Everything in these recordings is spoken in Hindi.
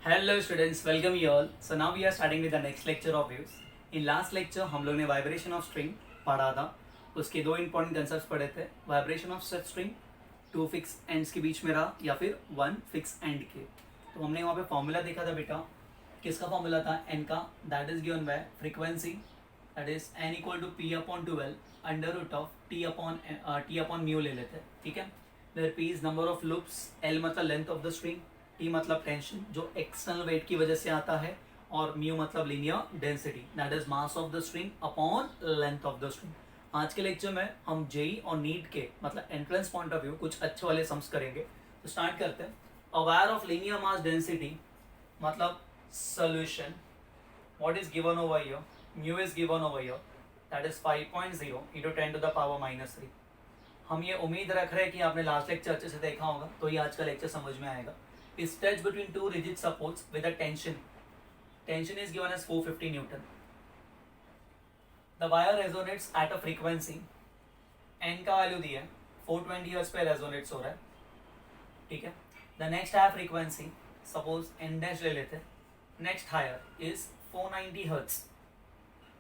Hello students, welcome you all. So now we are starting with the next lecture of waves. In last lecture हम लोग ने वाइब्रेशन ऑफ स्ट्रिंग पढ़ा था. उसके दो इंपॉर्टेंट कंसेप्ट पढ़े थे. Vibration of such string two fix ends के बीच में रहा या फिर वन फिक्स एंड के. तो हमने वहाँ पे फॉर्मूला देखा था बेटा. किसका फॉर्मूला था? एन का. That is given by frequency, that is n equal to p upon 12 under root of T upon mu ले लेते हैं. ठीक है. There p is number of loops, l मतलब length of the string, t मतलब टेंशन जो एक्सटर्नल वेट की वजह से आता है, और म्यू मतलब linear density, that is mass of the string upon length of the string. आज के लेक्चर में हम जेई और नीट के मतलब एंट्रेंस पॉइंट ऑफ व्यू कुछ अच्छे वाले सम्स करेंगे. तो स्टार्ट करते हैं. Aware of linear mass density मतलब solution, what is given over here, mu is given over here, that is 5.0 into 10 to the power -3. हम ये उम्मीद रख रहे हैं कि आपने लास्ट लेक्चर अच्छे से देखा होगा, तो ये आज का लेक्चर समझ में आएगा. Is stretched between two rigid supports with a tension. Tension is given as 450 Newton. The wire resonates at a frequency. N का वैल्यू दिया है 420 हर्ट्ज पे रेजोनेट्स हो रहा है. ठीक है. The next higher frequency, suppose N dash ले लेते हैं. Next higher is 490 hertz.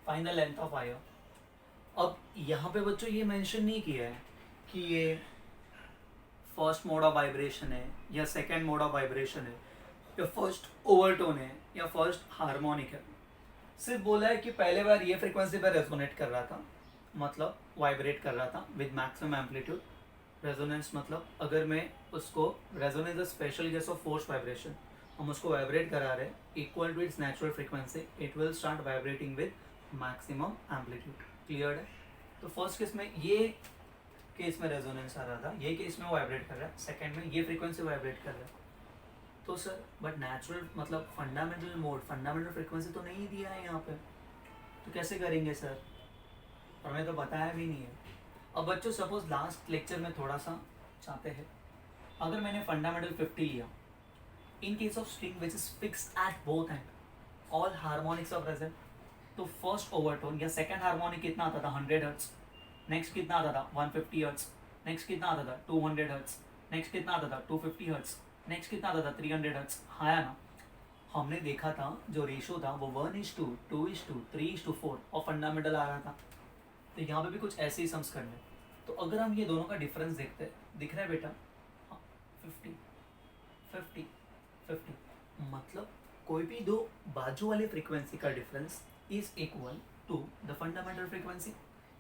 Find the length of wire. अब यहाँ पे बच्चों ये मेंशन नहीं किया है कि ये फर्स्ट मोड ऑफ वाइब्रेशन है या सेकेंड मोड ऑफ वाइब्रेशन है या फर्स्ट ओवरटोन है या फर्स्ट हार्मोनिक है. सिर्फ बोला है कि पहले बार ये फ्रीक्वेंसी पर रेजोनेट कर रहा था, मतलब वाइब्रेट कर रहा था विद मैक्सिमम एम्पलीट्यूड. रेजोनेंस मतलब अगर मैं उसको, resonance a special case of force vibration, हम उसको वाइब्रेट करा रहे equal to its natural frequency, it will start vibrating with maximum amplitude. Clear है. तो फर्स्ट केस में ये केस में रेजोनेंस आ रहा था, ये केस में वाइब्रेट कर रहा है, सेकंड में ये फ्रीक्वेंसी वाइब्रेट कर रहा है. तो सर बट नेचुरल मतलब फंडामेंटल मोड, फंडामेंटल फ्रीक्वेंसी तो नहीं दिया है यहाँ पे, तो कैसे करेंगे सर? हमें तो बताया भी नहीं है. अब बच्चों सपोज लास्ट लेक्चर में थोड़ा सा चाहते हैं, अगर मैंने फंडामेंटल 50 लिया, in case of string which is fixed at both end, all harmonics are present, तो फर्स्ट ओवरटोन या सेकंड हार्मोनिक कितना आता था? 100 हर्ट्ज. नेक्स्ट कितना आता था? 150 हर्ट्ज. नेक्स्ट कितना आता था? 200 हर्ट्ज. नेक्स्ट कितना आता था? 250 हर्ट्ज. नेक्स्ट कितना आता था? 300 हर्ट्ज. आया ना. हमने देखा था जो रेशो था वो 1:2, 2:2, 3:4 और फंडामेंटल आ रहा था. तो यहाँ पे भी कुछ ऐसे ही सम्स करने. तो अगर हम ये दोनों का डिफरेंस देखते हैं, दिख रहा है बेटा? 50 50 50, मतलब कोई भी दो बाजू वाले फ्रीक्वेंसी का difference is equal to the fundamental frequency.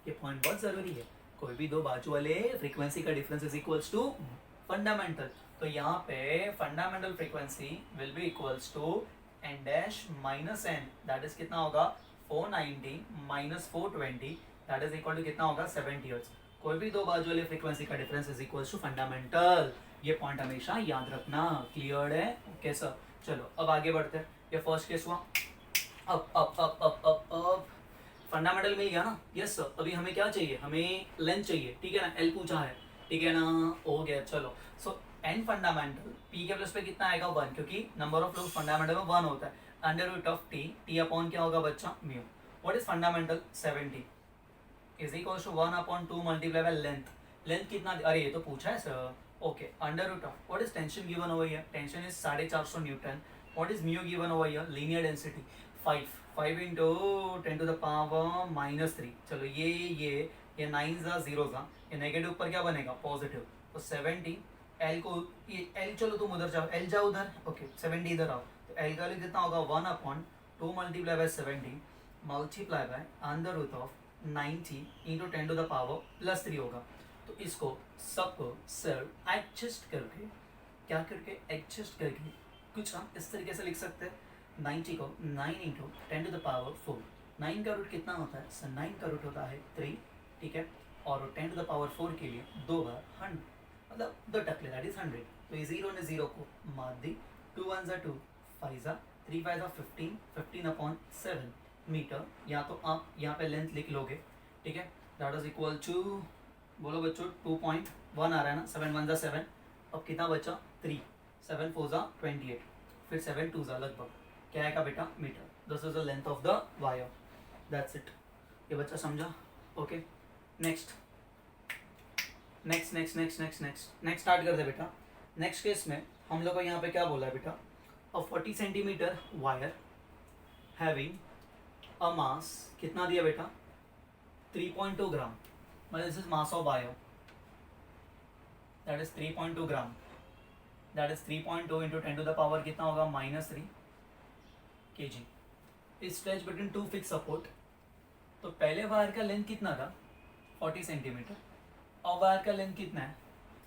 ये पॉइंट बहुत जरूरी है. कोई भी दो बाजू वाले फ्रीक्वेंसी का difference is equals to fundamental. तो यहाँ पे fundamental frequency will be equals to N dash minus N, that is कितना होगा? 490 minus 420, that is equal to कितना होगा? 70 हर्ट्ज. कोई भी दो बाजू वाले फ्रीक्वेंसी का difference is equals to fundamental. ये पॉइंट हमेशा याद रखना. क्लियर है? Okay sir. चलो अब आगे बढ़ते हैं. ये फर्स्ट केस हुआ. अब फंडामेंटल मिल गया ना? Yes sir. अभी हमें क्या चाहिए? हमें लेंथ चाहिए. ठीक है ना? एल पूछा है. ठीक है ना? हो गया. चलो. सो एन फंडामेंटल पी के प्लस पे कितना आएगा? 1, क्योंकि नंबर ऑफ लूप्स फंडामेंटल में 1 होता है. Under root of T, T upon क्या होगा बच्चा? Mu. What is fundamental? 70 is equal to 1/2 multiply by length. Length कितना? अरे ये तो पूछा है sir. Okay. Under root of, what is tension given over here? Tension is 450 newton. What is mu given over here? Linear density 5 into 10 to the power -3. चलो ये 9 जा 0 जा, ये नेगेटिव ऊपर क्या बनेगा? पॉजिटिव. तो 70 एल को, ये एल, चलो तुम उधर जाओ, एल जाओ उधर. ओके 70 इधर आओ. तो एल का कितना होगा? 1/2 multiply by 70 multiply by under root of 90 into 10 to the power +3 होगा. तो इसको सबको सर एडजस्ट करके, क्या करके? एडजस्ट करके कुछ हम इस तरीके से लिख सकते हैं. 90 को 9 इंटू 10 टू द पावर 4. 9 का रूट कितना होता है सर? 9 का रूट होता है 3. ठीक है. और 10 टू द पावर 4 के लिए 2 बार 100, मतलब 2 टकले, दैट इज 100. तो ये 0 ने 0 को मार दी. 2 1 जा 2, 5 जा 3, 5 जा 15, 15/7 मीटर. या तो आप यहाँ पे लेंथ लिख लोगे. ठीक है. दैट इज इक्वल टू, बोलो बच्चों, 2.1 आ रहा है ना? 7 1 जा 7. अब कितना बचा? 3. 7 4 जा 28, फिर 7 2 जा लगभग क्या आएगा बेटा? Metre. This is the length of the wire. That's it. ये बच्चा समझा? Okay. Next next next next next next next start कर दे बेटा. नेक्स्ट केस में हम लोग को यहाँ पे क्या बोला है बेटा? A 40 centimetre wire having a mass, कितना दिया बेटा 3.2 ग्राम, मतलब this is mass of wire, that is 3.2 gram, that is 3.2 into 10 to the power कितना होगा -3 kg, is stretch between two fix support. तो पहले वायर का लेंथ कितना था 40 सेंटीमीटर, और वायर का लेंथ कितना है,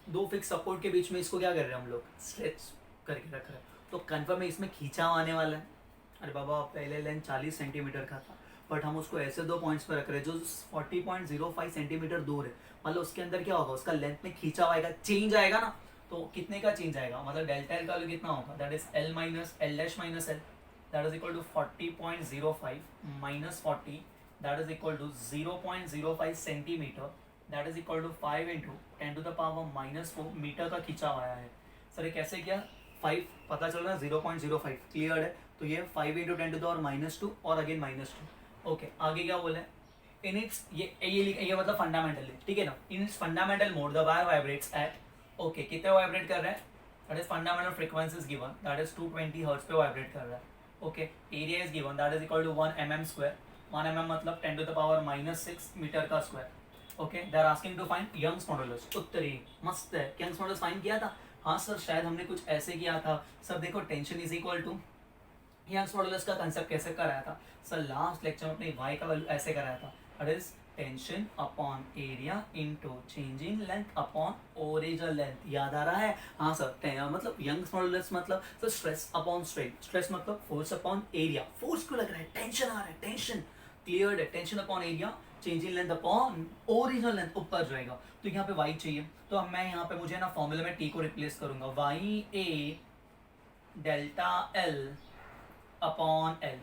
दो फिक्स सपोर्ट के बीच में इसको क्या कर रहे हैं हम लोग स्ट्रेच करके रख रहे हैं, तो कन्फर्म है इसमें खींचाव आने वाला है। अरे बाबा पहले लेंथ 40 सेंटीमीटर का था, बट हम उसको ऐसे दो पॉइंट्स पे रख रहे हैं जो 40.05 सेंटीमीटर दूर है, मतलब उसके अंदर क्या होगा, उसका लेंथ में खींचाव आएगा, चेंज आएगा ना, तो कितने का चेंज आएगा, मतलब डेल्टा एल का वैल्यू कितना होगा, that is L minus L dash minus L, that is equal to 40.05 माइनस 40, that is equal to 0.05 centimetre, that is equal to 5 into 10 to the power -4 metre का खींचाव आया है। सर ये कैसे किया, 5 पता चल रहा है 0.05 क्लियर है, तो ये 5 इंटू 10 टू द पावर -2 और अगेन -2। ओके आगे क्या बोला है, इन इट्स ये मतलब फंडामेंटल है, ठीक है ना, in its fundamental mode the wire vibrates at, okay कितने वाइब्रेट कर रहा है, that is fundamental frequency is given, that is 220 hertz पे वाइब्रेट कर रहा है। Okay area is given, that is equal to 1 mm square, 1 mm मतलब 10 टू द पावर -6 मीटर का square. Okay they are asking to find Young's modulus, उत्तरी मस्त है, यंग्स मॉडुलस फाइंड किया था, हाँ सर शायद हमने कुछ ऐसे किया था सर, देखो tension is equal to, Young's modulus का कंसेप्ट कैसे कराया था सर, लास्ट लेक्चर में अपने y का वैल्यू ऐसे कराया था, that is tension upon area into change in length upon original length, याद आ रहा है, हाँ सर, मतलब यंग्स मॉडुलस मतलब sir stress upon strain, stress मतलब फोर्स अपॉन एरिया, फोर्स क्यों लग रहा है, टेंशन आ रहा है, टेंशन क्लियर है, tension upon area change in length upon original length ऊपर जाएगा, तो यहाँ पे y चाहिए, तो अब मैं यहाँ पे मुझे ना फॉर्मूला में t को रिप्लेस करूंगा, y a delta l upon l,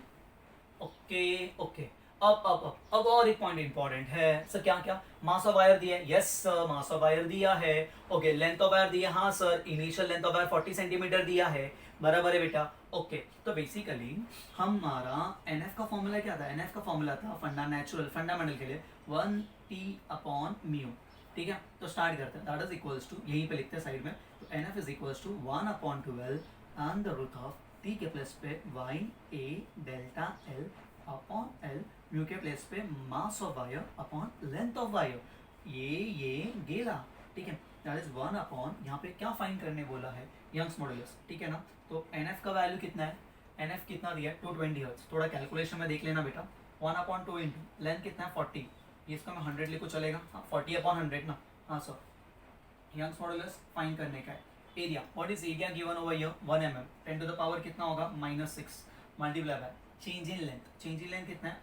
okay okay, अब और एक पॉइंट इंपॉर्टेंट है सर, क्या क्या, मास ऑफ वायर दिया है, yes sir mass of wire दिया है, ओके लेंथ ऑफ वायर दिया, हाँ sir initial length of wire 40 centimetre दिया है, बराबर है बेटा। ओके तो बेसिकली हमारा एनएफ का फॉर्मूला क्या था, एनएफ का फॉर्मूला था फंडामेंटल के लिए 1t अपॉन म्यू, ठीक है, तो स्टार्ट करते हैं, दैट इज इक्वल्स टू, यहीं पे लिखते हैं साइड में, तो NF is equals to 1 upon 12 and the root of T के प्लस पे Y A delta L upon L, mu के प्लेस पे mass of wire upon length of wire, ये गेला, ठीक है, दैट इज 1 अपॉन, यहाँ पे क्या फाइंड करने बोला है, यंग्स मॉडुलस, ठीक है ना, तो एनएफ का वैल्यू कितना है, एनएफ कितना दिया है 220 हर्ट्ज, थोड़ा कैलकुलेशन में देख लेना बेटा, 1 अपॉन 2 इंटू लेंथ कितना है 40, ये इसका मैं 100 लिखो चलेगा, हाँ 40 अपॉन 100 ना, हाँ सर यंग्स मॉडुलस फाइंड करने का है, area what is area given over here 1 mm, 10 to the power कितना होगा -6 multiply by change in length कितना है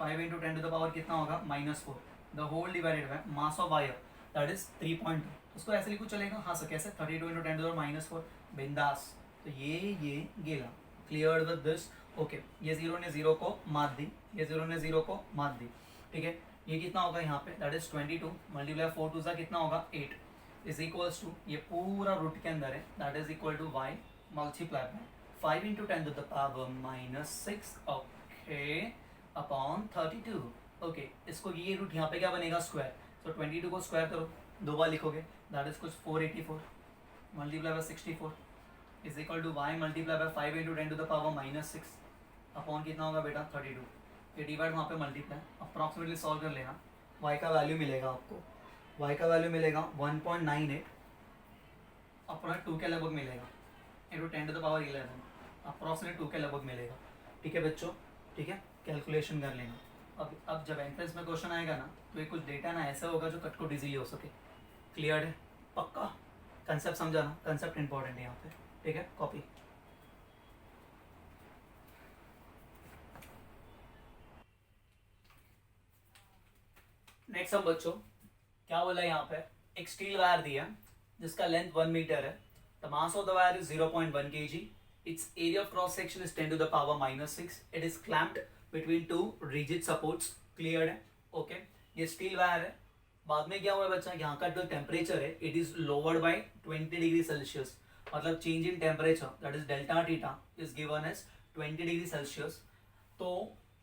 5 इंटू 10 टू द पावर कितना होगा -4, the whole divided by mass of wire that is 3.2, उसको ऐसे लिखो चलेगा, हाँ सर कैसे 32 इंटू 10 टू द पावर -4 बिंदास, तो ये गेला क्लियर विद दिस, ओके ये जीरो ने जीरो को मार दी, ये जीरो ने जीरो को मार दी, ठीक है, ये कितना होगा यहाँ पे दैट इज 22 मल्टीप्लाई 4 टू सा कितना होगा 8 इज इक्वल्स टू, ये पूरा रूट के अंदर है, that is equal to y multiply by 5 into 10 to the power -6, okay upon 32, okay इसको ये रूट यहाँ पे क्या बनेगा स्क्वायर, तो 22 को स्क्वायर करो, दो बार लिखोगे, दैट इज कुछ 484 multiply by 64 is equal to y multiply by 5 into 10 to the power -6 upon कितना होगा बेटा 32, ये डिवाइड वहाँ पे मल्टीप्लाई, अप्रॉक्सीमेटली सॉल्व कर लेना, y का वैल्यू मिलेगा आपको, y का वैल्यू मिलेगा 1.98 अपना 2 के लगभग मिलेगा into 10 to the power 11 approximate 2 के लगभग मिलेगा, ठीक है बच्चों, ठीक है कैलकुलेशन कर लेना। अब जब एंट्रेंस में क्वेश्चन आएगा ना, तो ये कुछ डेटा ना ऐसा होगा जो कट को डिजी हो सके, क्लियर है, पक्का कंसेप्ट समझाना, कंसेप्ट इंपॉर्टेंट है यहाँ पे, ठीक है कॉपी। नेक्स्ट हम बच्चों क्या बोला यहाँ पे, एक स्टील वायर दिया जिसका लेंथ 1 मीटर है, the mass of the wire is 0.1 kg, its area of cross section is 10 to the power -6, it is clamped between two rigid supports, cleared है, ओके ये स्टील वायर है, बाद में क्या हुआ है बच्चा, यहाँ का जो टेम्परेचर है it is lowered by 20 degree Celsius, मतलब change in temperature that is delta theta is given as 20 degree Celsius, तो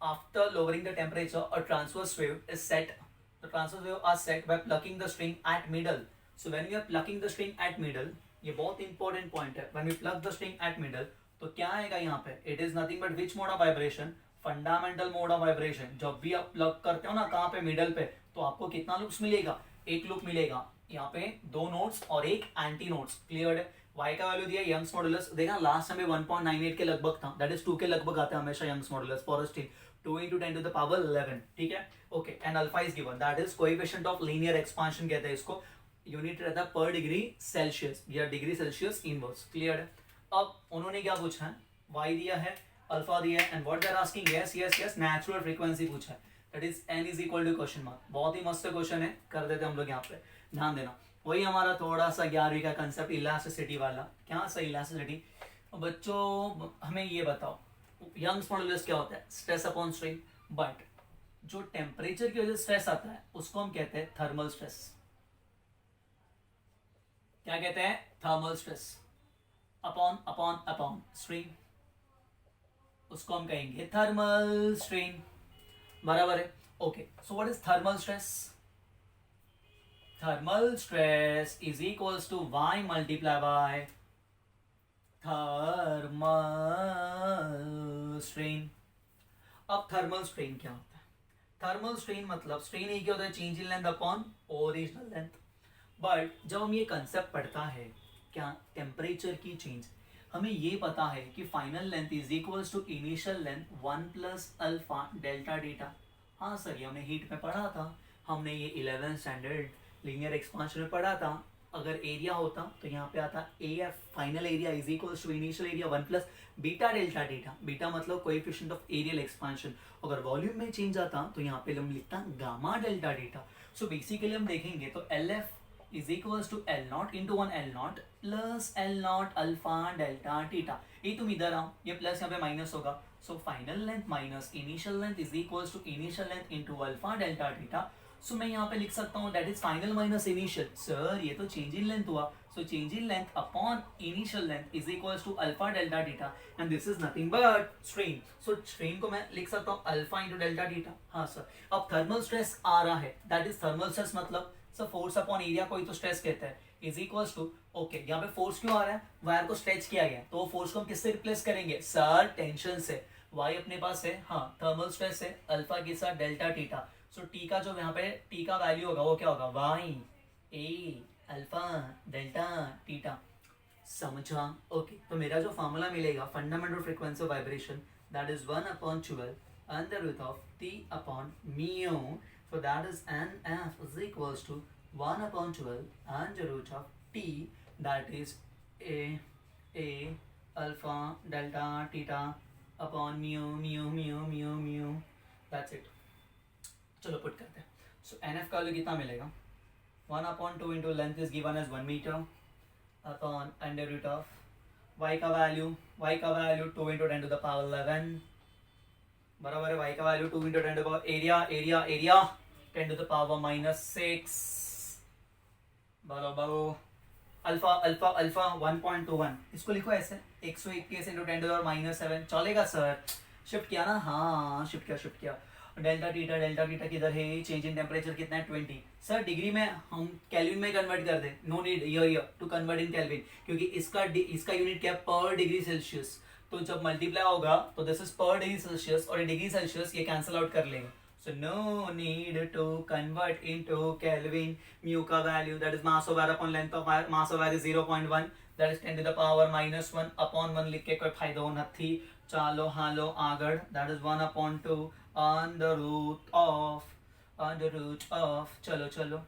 after lowering the temperature a transverse wave is set, the transverse wave are set by plucking the string at middle, so when we are plucking the string at middle, ये बहुत इंपॉर्टेंट पॉइंट है, when we plug the string at middle तो क्या आएगा यहाँ पे, it is nothing but which mode of vibration, fundamental mode of vibration. जब भी आप प्लग करते हो ना कहाँ पे, मिडल पे, तो आपको कितना लूप्स मिलेगा, एक लूप मिलेगा। यहाँ पे दो नोड्स और एक एंटी नोड्स, क्लियर है। y का वैल्यू दिया यंग्स मॉडुलस, देखा लास्ट टाइम 1.98 के लगभग था, दैट इज 2 के लगभग आता है हमेशा Young's modulus for steel, 2 into 10 to the power 11, ठीक है। Okay, and alpha is given, that is coefficient of linear expansion कहते हैं इसको, यूनिट रहता है पर डिग्री सेल्सियस या डिग्री सेल्सियस इनवर्स, क्लियर है। अब उन्होंने क्या पूछा है, y दिया है, अल्फा दिया है, and what they are asking, yes yes yes natural frequency पूछा है, that is n is equal to question mark. बहुत ही मस्त क्वेश्चन है, कर देते हम लोग यहाँ पे, ध्यान देना। वही हमारा थोड़ा सा 11वीं का कंसेप्ट इलास्टिसिटी वाला, क्या सही इलास्टिसिटी। बच्चों हमें ये बताओ, यंग्स मॉडुलस क्या होता है, स्ट्रेस अपॉन स्ट्रेन, बट जो टेम्परेचर की वजह से स्ट्रेस आता है उसको हम कहते हैं थर्मल स्ट्रेस। क्या कहते हैं, thermal stress upon upon upon strain, उसको हम कहेंगे थर्मल स्ट्रेन, बराबर है। Okay, so what is thermal stress, thermal stress is equals to y multiply by thermal strain। अब थर्मल स्ट्रेन क्या होता है, थर्मल स्ट्रेन मतलब स्ट्रेन ही क्या होता है, change in length upon original length. But जब हम ये कंसेप्ट पढ़ता है क्या, टेम्परेचर की चेंज, हमें ये पता है कि final length is equals to initial length 1 plus alpha delta theta. हाँ सर, ये हमने हीट में पढ़ा था, हमने ये 11th स्टैंडर्ड लीनियर एक्सपांशन में पढ़ा था। अगर एरिया होता तो यहाँ पे आता A F, final area is equals to initial area 1 plus beta delta theta, beta मतलब कोएफिशिएंट ऑफ एरियल एक्सपांशन। अगर वॉल्यूम में चेंज आता तो यहाँ पे हम लिखता gamma delta theta. So basically हम देखेंगे तो L F is equals to L naught into 1 L naught plus L naught alpha delta theta. ये तुम इधर आओ, ये प्लस यहाँ पे माइनस होगा, so final length minus initial length is equals to initial length into alpha delta theta. So मैं यहाँ पे लिख सकता हूँ that is final minus initial. Sir ये तो चेंज इन लेंथ हुआ, so change in length upon initial length is equals to alpha delta theta, and this is nothing but strain. So strain को मैं लिख सकता हूँ अल्फा इंटू डेल्टा थीटा। हाँ सर, अब थर्मल स्ट्रेस आ रहा है, दैट इज थर्मल स्ट्रेस मतलब सर फोर्स अपॉन एरिया को ही तो स्ट्रेस कहते हैं, इज इक्वल्स टू, ओके यहाँ पे फोर्स क्यों आ रहा है, वायर को स्ट्रेच किया गया, तो फोर्स को हम किससे रिप्लेस करेंगे, सर टेंशन से। वाई अपने पास है, हाँ थर्मल स्ट्रेस है, अल्फा के साथ डेल्टा थीटा। सो टी का जो यहाँ पे टी का वैल्यू होगा वो क्या होगा, Y A alpha delta theta, समझा। ओके, तो मेरा जो फार्मूला मिलेगा fundamental frequency of vibration, that is 1/12 under root of T upon mu, so that is NF is equals to 1/12 under root of T, that is a alpha delta theta upon mu, that's it। चलो पुट करते हैं। सो NF का वैल्यू कितना मिलेगा, 1/2 into length is given as 1 metre upon under root of y का value 2 into 10 to the power 11, बराबर है। y का value 2 into 10 to the power area 10 to the power -6, बराबर अल्फा 1.21, इसको लिखो ऐसे 121 इंटू 10 टू द पावर -7, चलेगा सर। शिफ्ट किया ना, हाँ शिफ्ट किया। डेल्टा टीटा किधर है, चेंज इन टेम्परेचर कितना है 20, सर डिग्री में हम केल्विन में कन्वर्ट कर दे, no need here to convert in Kelvin, क्योंकि इसका यूनिट क्या है, पर डिग्री सेल्सियस। तो जब मल्टीप्लाई होगा तो this is per degree Celsius, और डिग्री सेल्सियस ये कैंसिल आउट कर लेंगे, so no need to convert into Kelvin. Mu का value that is mass of wire upon length of wire, mass of wire is 0.1, that is 10 to the power -1 upon 1 लिख के कोई फायदा नहीं। चालो हालो आगड़, that is 1/2 under root of चलो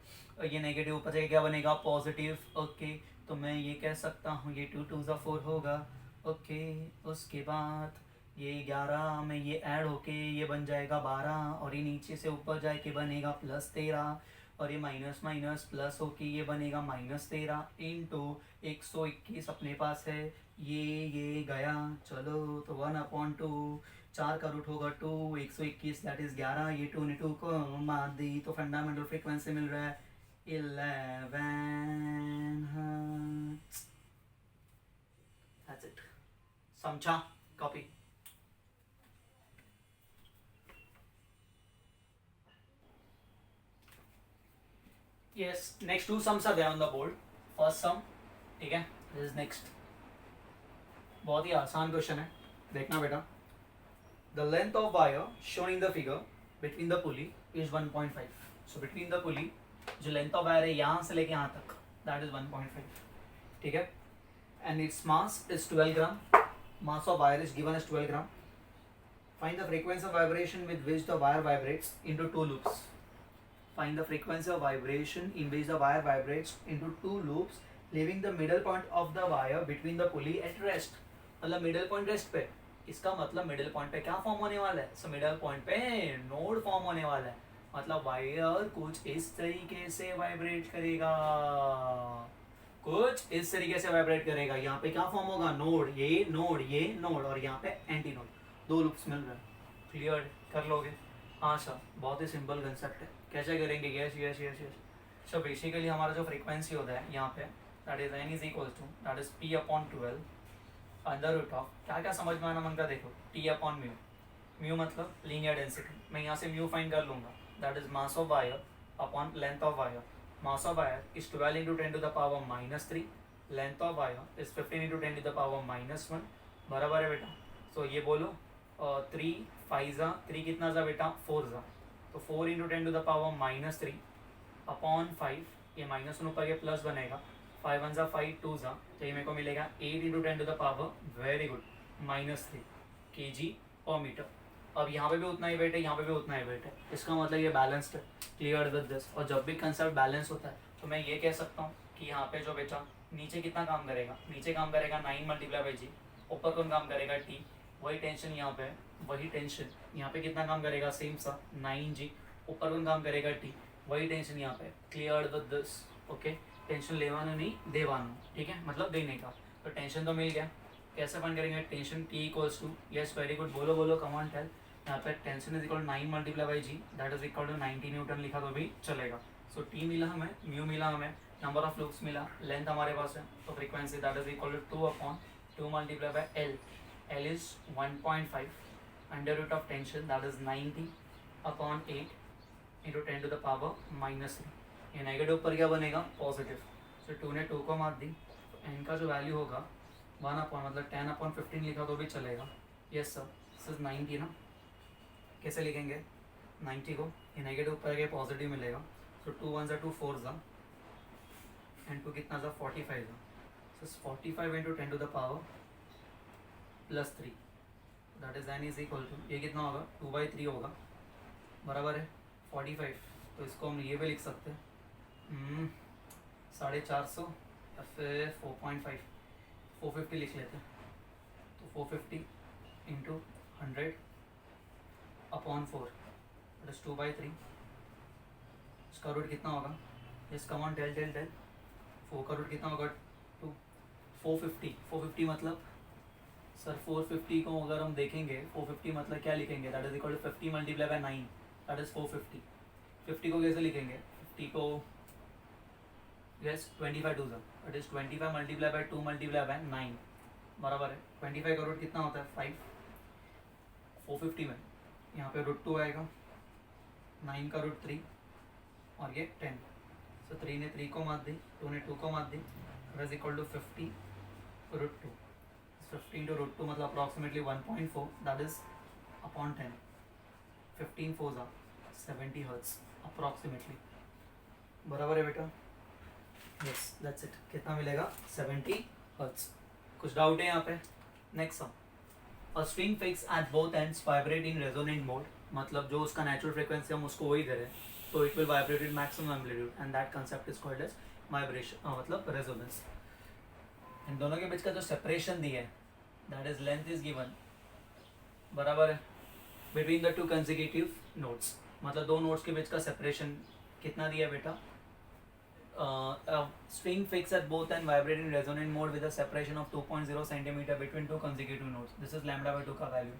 ये नेगेटिव ऊपर से क्या बनेगा, पॉजिटिव। ओके, तो मैं ये कह सकता हूँ ये 2 2 4 होगा। ओके, उसके बाद ये 11 में ये ऐड होके ये बन जाएगा 12, और ये नीचे से ऊपर जाके बनेगा +13, और ये माइनस माइनस प्लस होके ये बनेगा -13 इंटू 121 अपने पास है, ये गया। चलो तो 1/2, 4 का रूट होगा 2, 121 दैट इज 11, ये 2 ने 2 को मार दी, तो फंडामेंटल फ्रीक्वेंसी मिल रहा है 11 हर्ट्ज। दैट्स इट, समझा, copy. Yes, next 2 sums are there on the board. First sum, ठीक है, this is next। बहुत ही आसान क्वेश्चन है, देखना बेटा। The length of wire shown in the figure between the pulley is 1.5। So between the पुली जो लेंथ ऑफ वायर है यहाँ से लेके यहाँ तक, दैट इज 1.5, ठीक है। And it's mass is 12 gram, mass of wire is given as 12 gram. Find the frequency of vibration with which the wire vibrates into two loops. Find the frequency of vibration in which the wire vibrates into two loops, leaving the middle point of the wire between the pulley at rest। मतलब मिडल पॉइंट रेस्ट पे, इसका मतलब मिडल पॉइंट पे क्या फॉर्म होने वाला है? सो मिडल पॉइंट पे नोड फॉर्म होने वाला है, मतलब वायर कुछ इस तरीके से वाइब्रेट करेगा, कुछ इस तरीके से वाइब्रेट करेगा। यहाँ पे क्या फॉर्म होगा? नोड, ये नोड और यहाँ पे एंटी नोड, दो लूप्स मिल रहे हैं। क्लियर कर लोगे? हाँ सर, बहुत ही सिंपल कंसेप्ट है, कैसे करेंगे? Yes yes yes yes. So basically हमारा जो फ्रीक्वेंसी होता है यहाँ पे, that is N is equal to that is P upon 12 under root of, क्या क्या समझ में आना मन का देखो, टी अपॉन म्यू। म्यू मतलब लीनियर डेंसिटी, मैं यहाँ से म्यू फाइंड कर लूँगा, that is mass of wire upon length of wire. Mass of wire is 12 into 10 to the power -3, length of wire is 15 into 10 to the power -1, बराबर है बेटा। सो ये बोलो 3 5 जा 3 कितना जा बेटा? 4 जा, तो 4 into 10 to the power -3 upon 5, ये माइनस वन ऊपर ये प्लस बनेगा, 5 1 जा 5 2 जा, तो ये मेरे को मिलेगा 8 into 10 to the power, very good, -3 kg पर मीटर। अब यहाँ पे भी उतना ही वेट है, यहाँ पे भी उतना ही वेट है, इसका मतलब ये बैलेंस्ड है। Clear with this? और जब भी कंसेप्ट बैलेंस होता है तो मैं ये कह सकता हूँ कि यहाँ पे जो बेटा नीचे कितना काम करेगा? नीचे काम करेगा 9 मल्टीप्लाई बाई जी, ऊपर कौन काम करेगा? टी। वही टेंशन यहाँ पे, वही टेंशन यहाँ पे कितना काम करेगा? सेम सा 9g, ऊपर कौन काम करेगा? टी। वही टेंशन यहाँ पे। Clear with this? Okay, tension लेवानो नहीं देवानो, ठीक है, मतलब देने का। तो टेंशन तो मिल गया, कैसे फाइंड करेंगे? Tension T equals to, yes very good, बोलो बोलो कमान टेल। यहाँ पे tension is equal 9 multiply by g, that is equal to 90 newton लिखा तो भी चलेगा। सो टी मिला हमें, म्यू मिला हमें, नंबर ऑफ लूप्स मिला, लेंथ हमारे पास है, तो frequency that is equal to 2 upon 2 multiply by L. L is 1.5 under root of tension that is 90 upon 8 into 10 to the power -3। ये नेगेटिव पर क्या बनेगा? पॉजिटिव। सो 2 ने 2 को मार दी, तो n का जो वैल्यू होगा 1 अपॉन मतलब 10 अपॉन 15 लिखा तो भी चलेगा। यस सर, दिस इज 90 ना, कैसे लिखेंगे 90 को? ये नेगेटिव पर गया, पॉजिटिव मिलेगा। सो 2 1 2 4 जा एंड 2 कितना जा? 45 जा, so 45 into 10 to the power +3, that is N is equal to, ये कितना होगा? 2/3 होगा, बराबर है 45। तो इसको हम ये भी लिख सकते हैं 450 या फिर 4.5, 450 लिख लेते हैं। तो 450 इंटू 100 अपॉन 4, दैट इज 2/3। इसका रूट कितना होगा? इसका वन टेल 4 का रूट कितना होगा? 2। 450 मतलब सर 450 को अगर हम देखेंगे, 450 मतलब क्या लिखेंगे? That is equal to 50 multiply by 9, that is 450। 50 को कैसे लिखेंगे? 50 को yes 25 2 that is 25 multiply by 2 multiply by 9, बराबर है 25 का रूट कितना होता है? 5। 450 में यहाँ पे रूट 2 आएगा, 9 का रूट 3 और ये 10। सो 3 ने 3 को मार दी, 2 ने 2 को मार दी, that is equal to 50 root 2। 50 into root 2 मतलब approximately 1.4, that is upon 10। 15 4 जा 70 हर्ट्ज approximately, बराबर है बेटा? Yes, that's it. कितना मिलेगा? 70 हर्ट्ज। कुछ डाउट है यहाँ पे? Next sum, a string fix at both ends vibrate in resonant mode, मतलब जो उसका नेचुरल फ्रीक्वेंसी हम उसको वही करें तो it will vibrate in maximum amplitude and that concept is called as vibration, मतलब रेजोनेंस। इन दोनों के बीच का जो सेपरेशन दी है that is length is given, बराबर है, between the two consecutive notes, मतलब दो नोट्स के बीच का सेपरेशन कितना दिया है बेटा? string fixed at both and vibrate in resonant mode with a separation of 2.0 centimeter between two consecutive notes. This is lambda by 2 का value,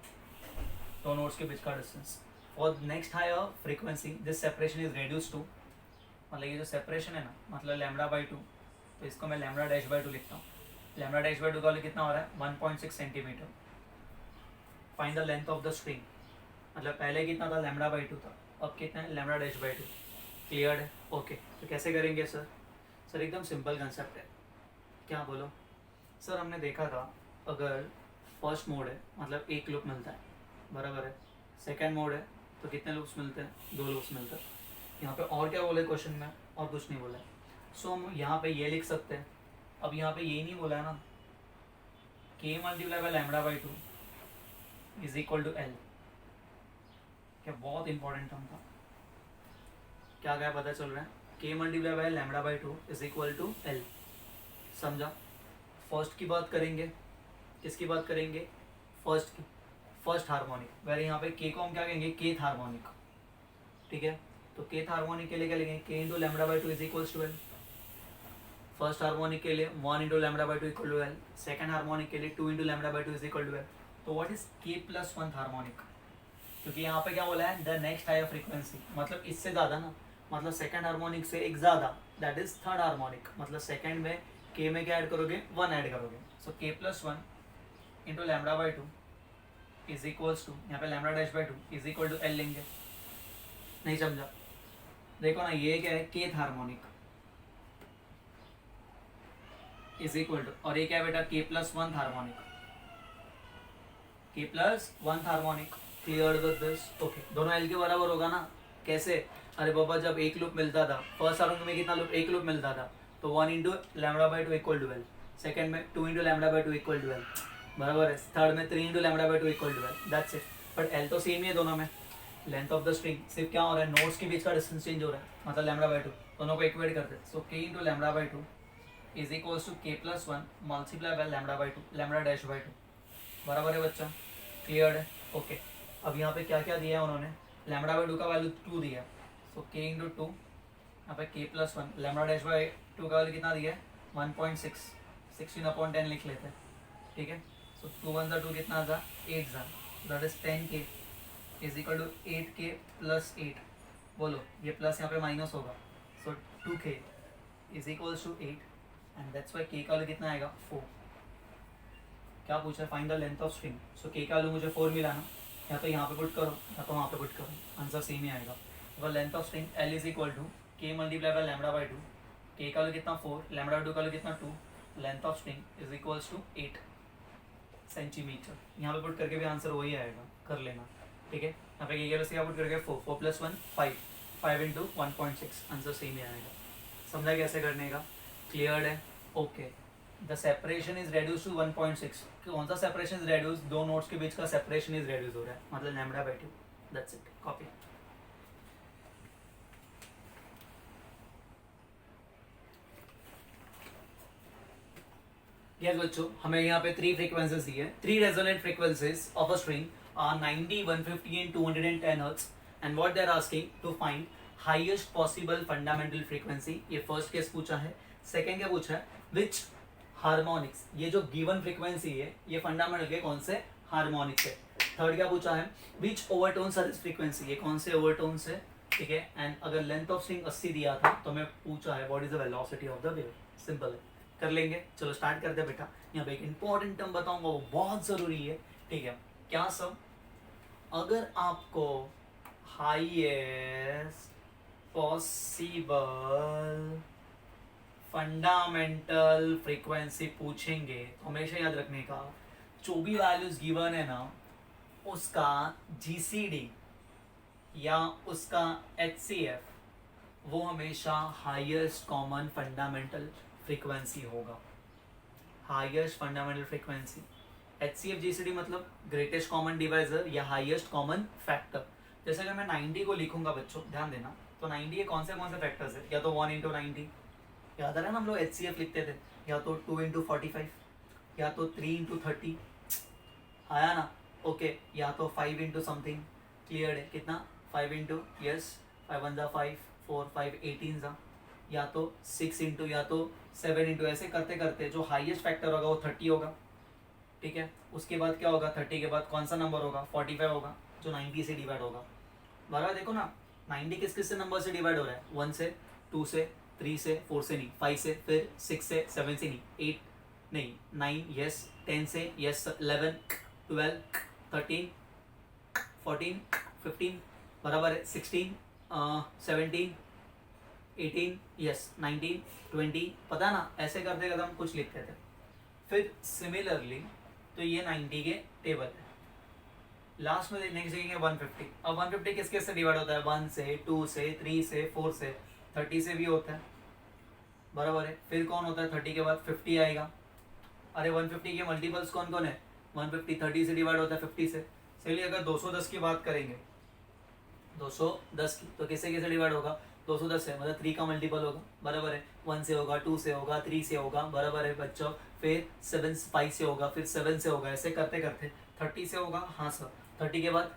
दो notes के बीच का distance. For next higher frequency, this separation is reduced to, मतलब ये जो separation है ना, मतलब lambda by 2, तो इसको मैं lambda dash by 2 लिखता हूँ। lambda dash by 2 का value कितना हो रहा है? 1.6 centimetre. Find the length of the string, मतलब पहले कितना था? lambda by 2 था, अब कितना है? lambda dash by 2। क्लियर है? ओके, तो कैसे करेंगे सर? सर एकदम सिंपल कंसेप्ट है। क्या बोलो सर? हमने देखा था अगर फर्स्ट मोड है मतलब एक लूप मिलता है, बराबर है। सेकेंड मोड है तो कितने लूप्स मिलते हैं, 2 लूप्स मिलते हैं। यहाँ पे और क्या बोले क्वेश्चन में, और कुछ नहीं बोला है। सो हम यहाँ पे ये लिख सकते हैं। अब यहाँ पे ये नहीं बोला है ना, k multiply by lambda by 2 is equal to L. क्या बहुत इंपॉर्टेंट टर्म था, क्या क्या पता चल रहा है, k multiply by lambda by 2 is equal to L. समझा। फर्स्ट की बात करेंगे, किसकी बात करेंगे, फर्स्ट की, फर्स्ट हार्मोनिक। वैसे यहाँ पे k को हम क्या कहेंगे, kth हार्मोनिक, ठीक है। तो kth हार्मोनिक के लिए क्या लिखेंगे, k into lambda by 2 is equals to L. First harmonic के लिए 1 into lambda by 2 equal to L. Second harmonic के लिए 2 into lambda by 2 is equal to L. तो what is k plus 1 harmonic, क्योंकि यहाँ पे क्या बोला है, द नेक्स्ट हायर फ्रीक्वेंसी, मतलब इससे ज़्यादा ना, मतलब सेकंड हार्मोनिक से एक ज़्यादा, दैट इज थर्ड हार्मोनिक। मतलब सेकंड में k में क्या ऐड करोगे, 1 ऐड करोगे। So k plus 1 into lambda by 2 is equals to, यहाँ पे lambda dash by 2 is equal to L लेंगे। नहीं समझा, देखो ना ये क्या है, kth harmonic is equal to, और ये क्या है बेटा, k plus 1 harmonic, k plus 1 harmonic. Clear with this, okay. दोनों एल के बराबर होगा ना, कैसे, अरे बाबा जब एक लूप मिलता था फर्स्ट हार्मोनिक में, कितना लूप, एक लूप मिलता था, तो 1 into lambda by 2 equal to L. Second में 2 into lambda by 2 equal to L, बराबर है। थर्ड में 3 into lambda by 2 equal to L, that's it. But L तो सेम ही है दोनों में, लेंथ ऑफ द स्ट्रिंग, सिर्फ क्या हो रहा है, नोड्स के बीच का डिस्टेंस चेंज हो रहा है, मतलब लैम्बडा बाई 2, दोनों को इक्वेट करते हैं। So k into lambda by 2 is equals to k plus 1 multiply by lambda by 2, lambda dash by 2, बराबर है बच्चा, क्लियर है, ओके। अब यहाँ पे क्या क्या दिया है उन्होंने, लैम्बडा बाई 2 का वैल्यू 2 दिया, सो k इंटू 2, यहाँ पे k plus 1, lambda dash by 2 का वैल्यू कितना दिया है, 1.6, 16/10 लिख लेते हैं, ठीक है। सो 2 1 2 कितना था, 8 था, that is 10k is equal to 8k plus 8, बोलो ये प्लस यहाँ पे माइनस होगा, so 2k is equals to 8, and that's why k का वैल्यू कितना आएगा, 4। क्या पूछा है, find the length of string. So k का वैल्यू मुझे 4 मिला ना, या तो यहाँ पे पुट करो या तो वहाँ पे पुट करो, आंसर सेम ही आएगा। तो length of string l is equal to k multiply by lambda by 2, k का वैल्यू कितना 4, लैम्बडा बाई 2 का वैल्यू कितना 2, length of string is equals to 8 centimetre. यहाँ पे पुट करके भी आंसर वही आएगा, कर लेना, ठीक है। यहाँ पे k क्या पुट करके 4, 4 प्लस 1 5, 5 इंटू 1.6, आंसर सेम ही आएगा। समझा कैसे करने का, क्लियर है, okay. The separation is reduce to 1.6, कौन सा सेपरेशन इज रेड्यूस, दो नोड्स के बीच का सेपरेशन इज रेड्यूस हो रहा है, मतलब lambda by 2, that's it, copy. Yes बच्चों, हमें यहाँ पे 3 फ्रीक्वेंसीज दी है, 3 resonant frequencies of a string are 90, 150 and 210 hertz, and what they are asking to find highest possible fundamental frequency। ये फर्स्ट केस पूछा है। सेकेंड क्या पूछा है, which हार्मोनिक्स, ये जो गिवन फ्रीक्वेंसी है ये फंडामेंटल के कौन से हार्मोनिक्स है। थर्ड क्या पूछा है, विच ओवरटोन्स आर दिस फ्रीक्वेंसी, ये कौन से ओवरटोन्स है, ठीक है। एंड अगर लेंथ ऑफ स्ट्रिंग 80 दिया था तो मैं पूछा है what is the velocity of the wave. Simple है, कर लेंगे। चलो स्टार्ट करते हैं बेटा। यहाँ पे एक इंपॉर्टेंट टर्म बताऊंगा, वो बहुत जरूरी है, ठीक है। क्या सब, अगर आपको हाईएस्ट पॉसिबल फंडामेंटल फ्रीक्वेंसी पूछेंगे तो हमेशा याद रखने का, जो भी वैल्यूज गिवन है ना उसका जीसीडी या उसका एचसीएफ वो हमेशा हाईएस्ट कॉमन फंडामेंटल फ्रीक्वेंसी होगा। Highest fundamental frequency, HCF GCD मतलब ग्रेटेस्ट कॉमन डिवाइजर या हाईएस्ट कॉमन फैक्टर। जैसे अगर मैं 90 को लिखूंगा बच्चों, ध्यान देना, तो 90 के कौन से फैक्टर्स है, या तो 1 इंटू 90, याद आ रहा है ना हम लोग एचसीएफ लिखते थे, या तो 2 इंटू 45, या तो 3 इंटू 30, आया ना, ओके, या तो 5 इंटू समथिंग, क्लियर है, कितना 5 इंटू, यस 5 1 5 4 5 18 सा, या तो 6 इंटू, या तो 7 इंटू, ऐसे करते करते जो हाईएस्ट फैक्टर होगा वो 30 होगा, ठीक है। उसके बाद क्या होगा, 30 के बाद कौन सा नंबर होगा, 45 होगा, जो 90 से डिवाइड होगा। बराबर देखो ना, 90 किस किस से नंबर से डिवाइड हो रहा है, 1 से, 2 से, 3 से, 4 से नहीं, 5 से, फिर 6 से, 7 से नहीं, 8 नहीं, 9 यस, 10 से यस, 11 12 13 14 15, बराबर है 16 17 18 यस 19 20, पता है ना, ऐसे करते करते हम कुछ लिखते थे। फिर सिमिलरली तो ये 90 के टेबल है। लास्ट में नेक्स्ट देखेंगे 150। अब 150 किस किस से डिवाइड होता है? 1 से, 2 से, 3 से, 4 से, 30 से भी होता है, बराबर है। फिर कौन होता है 30 के बाद? 50 आएगा। अरे 150 के मल्टीपल्स कौन कौन है? 150 30 से डिवाइड होता है 50 से। चलिए अगर 210 की बात करेंगे, 210 की, तो किससे किससे डिवाइड होगा? 210 है, मतलब 3 का मल्टीपल होगा, बराबर है। 1 से होगा, 2 से होगा, 3 से होगा, बराबर है बच्चों। फिर 7 5 से होगा, फिर 7 से होगा, ऐसे करते करते 30 से होगा। हाँ सर। 30 के बाद,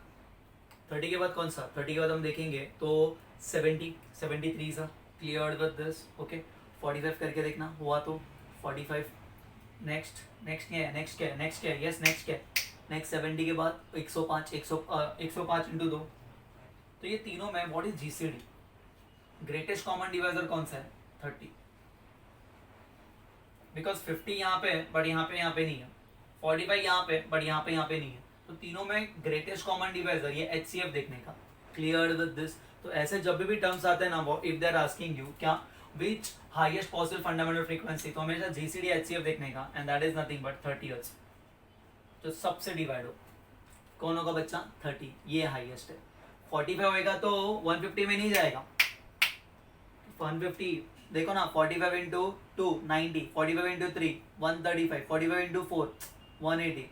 30 के बाद कौन सा? 30 के बाद हम देखेंगे तो 70 73 सा। Clear with this? ओके। 45 करके देखना हुआ तो 45। नेक्स्ट नेक्स्ट क्या है? नेक्स्ट क्या है? नेक्स्ट क्या है? यस नेक्स्ट क्या है? नेक्स्ट 70 के बाद 105, 105 इंटू 2। तो ये तीनों में what is GCD? Greatest common divisor कौन सा है? 30। बिकॉज 50 यहाँ पे है बट यहाँ पे नहीं है, 45 यहाँ पे बट यहाँ पे नहीं है। तो तीनों में ग्रेटेस्ट कॉमन डिवाइजर ये HCF देखने का। क्लियर विद दिस? तो ऐसे जब भी टर्म्स आते हैं ना, वो if they are asking you क्या which highest possible fundamental frequency, तो हमेशा GCD HCF देखने का, and that is nothing but 30 hertz. तो सबसे डिवाइड हो कौन होगा बच्चा? 30, ये हाईएस्ट है। 45 होएगा तो 150 में नहीं जाएगा। 150 देखो ना, 45 इंटू 2 90, 45 इंटू 3 135, 45 इंटू 4 180।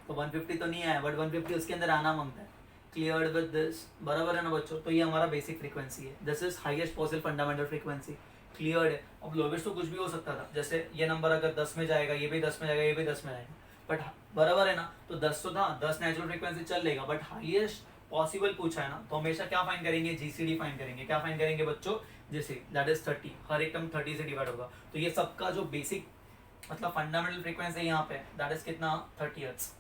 तो 150 तो नहीं आया बट 150 उसके अंदर आना मांगता है। Clear with this? बराबर है ना बच्चों? तो ये हमारा बेसिक फ्रीक्वेंसी है, this is highest possible fundamental frequency. Clear है? अब लोवेस्ट तो कुछ भी हो सकता था, जैसे ये नंबर अगर 10 में जाएगा, ये भी 10 में जाएगा, ये भी 10 में जाएगा, बट बराबर है ना? तो 10 तो था, 10 नेचुरल फ्रीक्वेंसी चल लेगा, बट हाईएस्ट पॉसिबल पूछा है ना, तो हमेशा क्या फाइंड करेंगे? GCD फाइंड करेंगे। क्या फाइंड करेंगे बच्चों? जैसे दैट इज 30, हर एक टर्म 30 से डिवाइड होगा। तो ये सबका जो बेसिक मतलब फंडामेंटल फ्रीक्वेंसी यहाँ पे दैट इज कितना? 30 हर्ट्ज।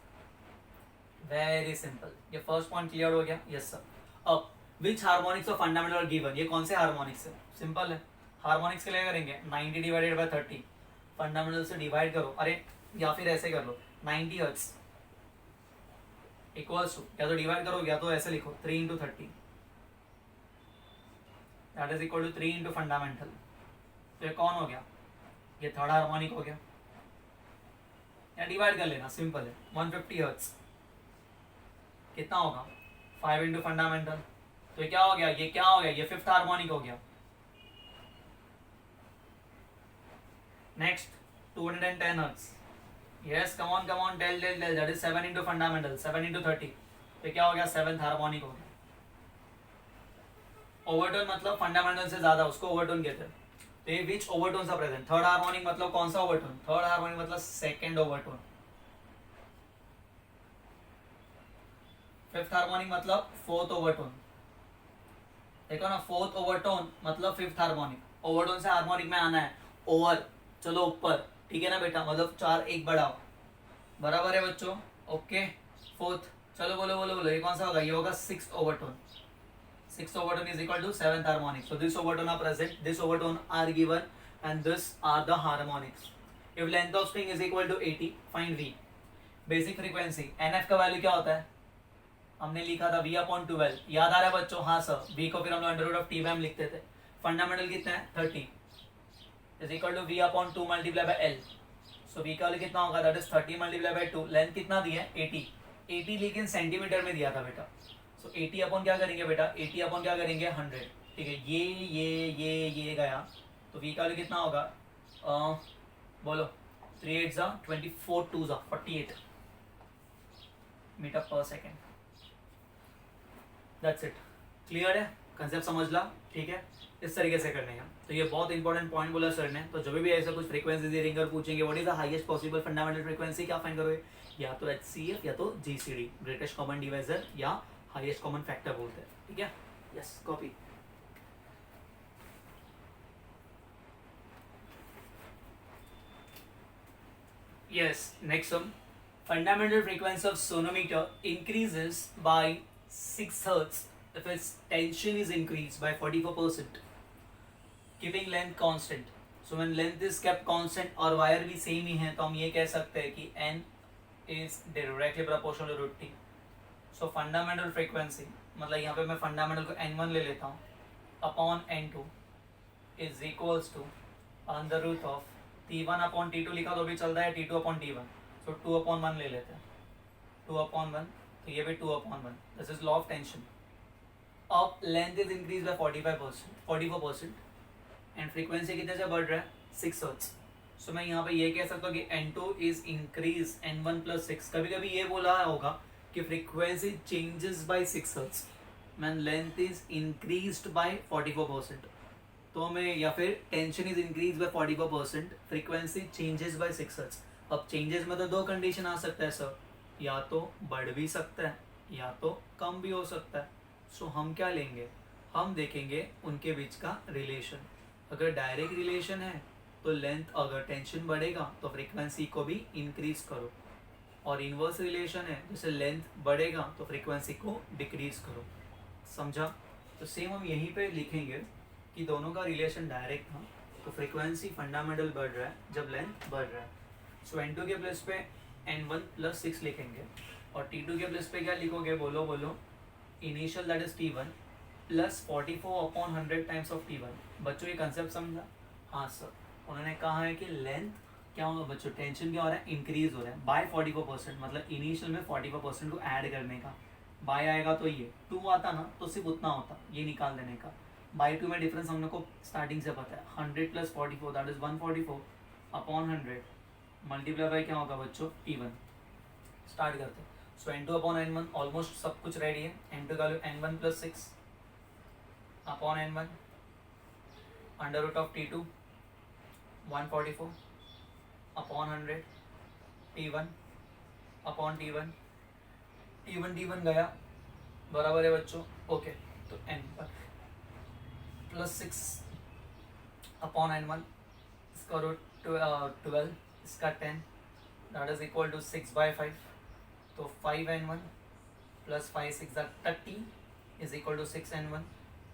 Very simple. ये फर्स्ट पॉइंट क्लियर हो गया? Yes sir. अब विच हार्मोनिक्स ऑफ फंडामेंटल गिवन, ये कौन से हार्मोनिक्स है? सिंपल है, हार्मोनिक्स के लिए करेंगे 90 डिवाइडेड बाय 30, फंडामेंटल से डिवाइड करो। अरे या फिर ऐसे कर लो, 90 हर्ट्ज इक्वल्स टू, या तो डिवाइड करो या तो ऐसे लिखो 3 into 30, that is equal to 3 into fundamental. तो ये कौन हो गया? ये थर्ड हार्मोनिक हो गया। या डिवाइड कर लेना, सिंपल है। 150 हर्ट्ज कितना होगा? 5 इंटू फंडामेंटल। तो ये क्या हो गया? ये क्या हो गया? ये फिफ्थ हार्मोनिक हो गया। Next 210 hertz. Yes come on tell that is 7 into fundamental, 7 into 30। तो क्या हो गया? सेवंथ हार्मोनिक हो गया। ओवरटोन मतलब फंडामेंटल से ज्यादा, उसको ओवरटोन कहते हैं। तो ये विच ओवरटोन सा प्रेजेंट? थर्ड हार्मोनिक मतलब कौन सा ओवरटोन? थर्ड हार्मोनिक मतलब सेकंड ओवरटोन। फिफ्थ हार्मोनिक मतलब फोर्थ ओवरटोन। देखो ना, फोर्थ ओवरटोन मतलब फिफ्थ हार्मोनिक। ओवरटोन से हार्मोनिक में आना है, ओवर चलो ऊपर, ठीक है ना बेटा? मतलब 4 1 बढ़ाओ, बराबर है बच्चों? ओके। फोर्थ चलो बोलो बोलो बोलो, ये कौन सा होगा? ये होगा sixth overtone. Sixth overtone is equal to seventh harmonic. So this overtone are present, this overtone are given, and this are the harmonics. If length of string is equal to 80, find V. Basic frequency. NF का वैल्यू क्या होता है? हमने लिखा था V अपॉन 12। याद आ रहा है बच्चों? हाँ सर। V को फिर हम लोग अंडर रूट ऑफ T लिखते थे। फंडामेंटल कितना है? 30 is equal to V upon 2 multiply by L. So V का वैल्यू कितना होगा? That is 30 multiply by 2। Length कितना दिया है? 80। 80 लेकिन सेंटीमीटर में दिया था बेटा। सो 80 अपॉन क्या करेंगे बेटा? 80 अपॉन क्या करेंगे? 100। ठीक है, ये गया, तो V का वैल्यू कितना होगा? बोलो 3 8 जा 24 2 जा 48 metre per second. That's it. Clear है? कंसेप्ट समझ ला? ठीक है, इस तरीके से करने का। तो ये बहुत इंपॉर्टेंट पॉइंट बोला सर ने। तो जब भी ऐसा कुछ फ्रीक्वेंसी रिंगर पूछेंगे what is the highest possible fundamental frequency, क्या फाइंड करोगे? या तो HCF या तो GCD, ग्रेटेस्ट कॉमन डिवाइजर या हाईएस्ट कॉमन फैक्टर बोलते हैं। ठीक है? Yes, copy. Yes, next sum. Fundamental frequency of sonometer increases by 6 hertz if its tension is increased by 44%, keeping length constant. So when length is kept constant और वायर भी सेम ही है, तो हम ये कह सकते हैं कि N is directly proportional to root T. So fundamental frequency मतलब यहाँ पे मैं फंडामेंटल को N1 ले लेता हूँ upon N2 is equals to under root of T1 upon T2 लिखा तो भी चलता है, T2 अपॉन T1। सो 2/1 ले लेते हैं, 2/1, तो ये भी 2/1, this is law of tension. अब length is increase by 44% and frequency कितने से बढ़ रहा है, 6 हर्ट्ज। सो मैं यहाँ पे ये कह सकता हूँ कि N2 इज इंक्रीज N1 + 6। कभी कभी ये बोला होगा कि frequency changes by 6 hertz, man length is increased by 44%, तो हमें, या फिर tension is increase by 44%, frequency changes by 6 hertz. अब चेंजेस में तो दो कंडीशन आ सकता है सर, या तो बढ़ भी सकता है या तो कम भी हो सकता है। सो हम क्या लेंगे, हम देखेंगे उनके बीच का रिलेशन। अगर डायरेक्ट रिलेशन है तो लेंथ, अगर टेंशन बढ़ेगा तो फ्रीक्वेंसी को भी इंक्रीज करो, और इन्वर्स रिलेशन है जैसे लेंथ बढ़ेगा तो फ्रीक्वेंसी को डिक्रीज करो। समझा? तो सेम हम यहीं पे लिखेंगे कि दोनों का रिलेशन डायरेक्ट था, तो फ्रीक्वेंसी फंडामेंटल बढ़ रहा है जब लेंथ बढ़ रहा है। सो N2 के प्लेस पे N1 + 6 लिखेंगे, और T2 के प्लेस पे क्या लिखोगे, बोलो, initial that is T1 + 44/100 times of T1। बच्चों ये कंसेप्ट समझा? हाँ सर, उन्होंने कहा है कि लेंथ क्या होगा बच्चों, टेंशन क्या हो रहा है, इंक्रीज हो रहा है बाय 44%, मतलब इनिशियल में 44% को ऐड करने का। बाय आएगा तो ये 2 आता ना, तो सिर्फ उतना होता, ये निकाल देने का। बाय 2 में डिफरेंस हम लोग को स्टार्टिंग से पता है, 100 + 44 दैट इज 144/100 मल्टीप्लाई बाय क्या होगा बच्चों, T1। स्टार्ट करते हैं। सो N2/N1 ऑलमोस्ट सब कुछ रेडी है। N2 का value N1 + 6/N1 √ T2 144/100 T1/T1 T1 गया, बराबर है बच्चों, ओके। तो N1 + 6/N1, इसका रूट 12, इसका 10, दैट इज इक्वल टू 6/5, तो 5N1 + 5 6 30 is equal to 6N1।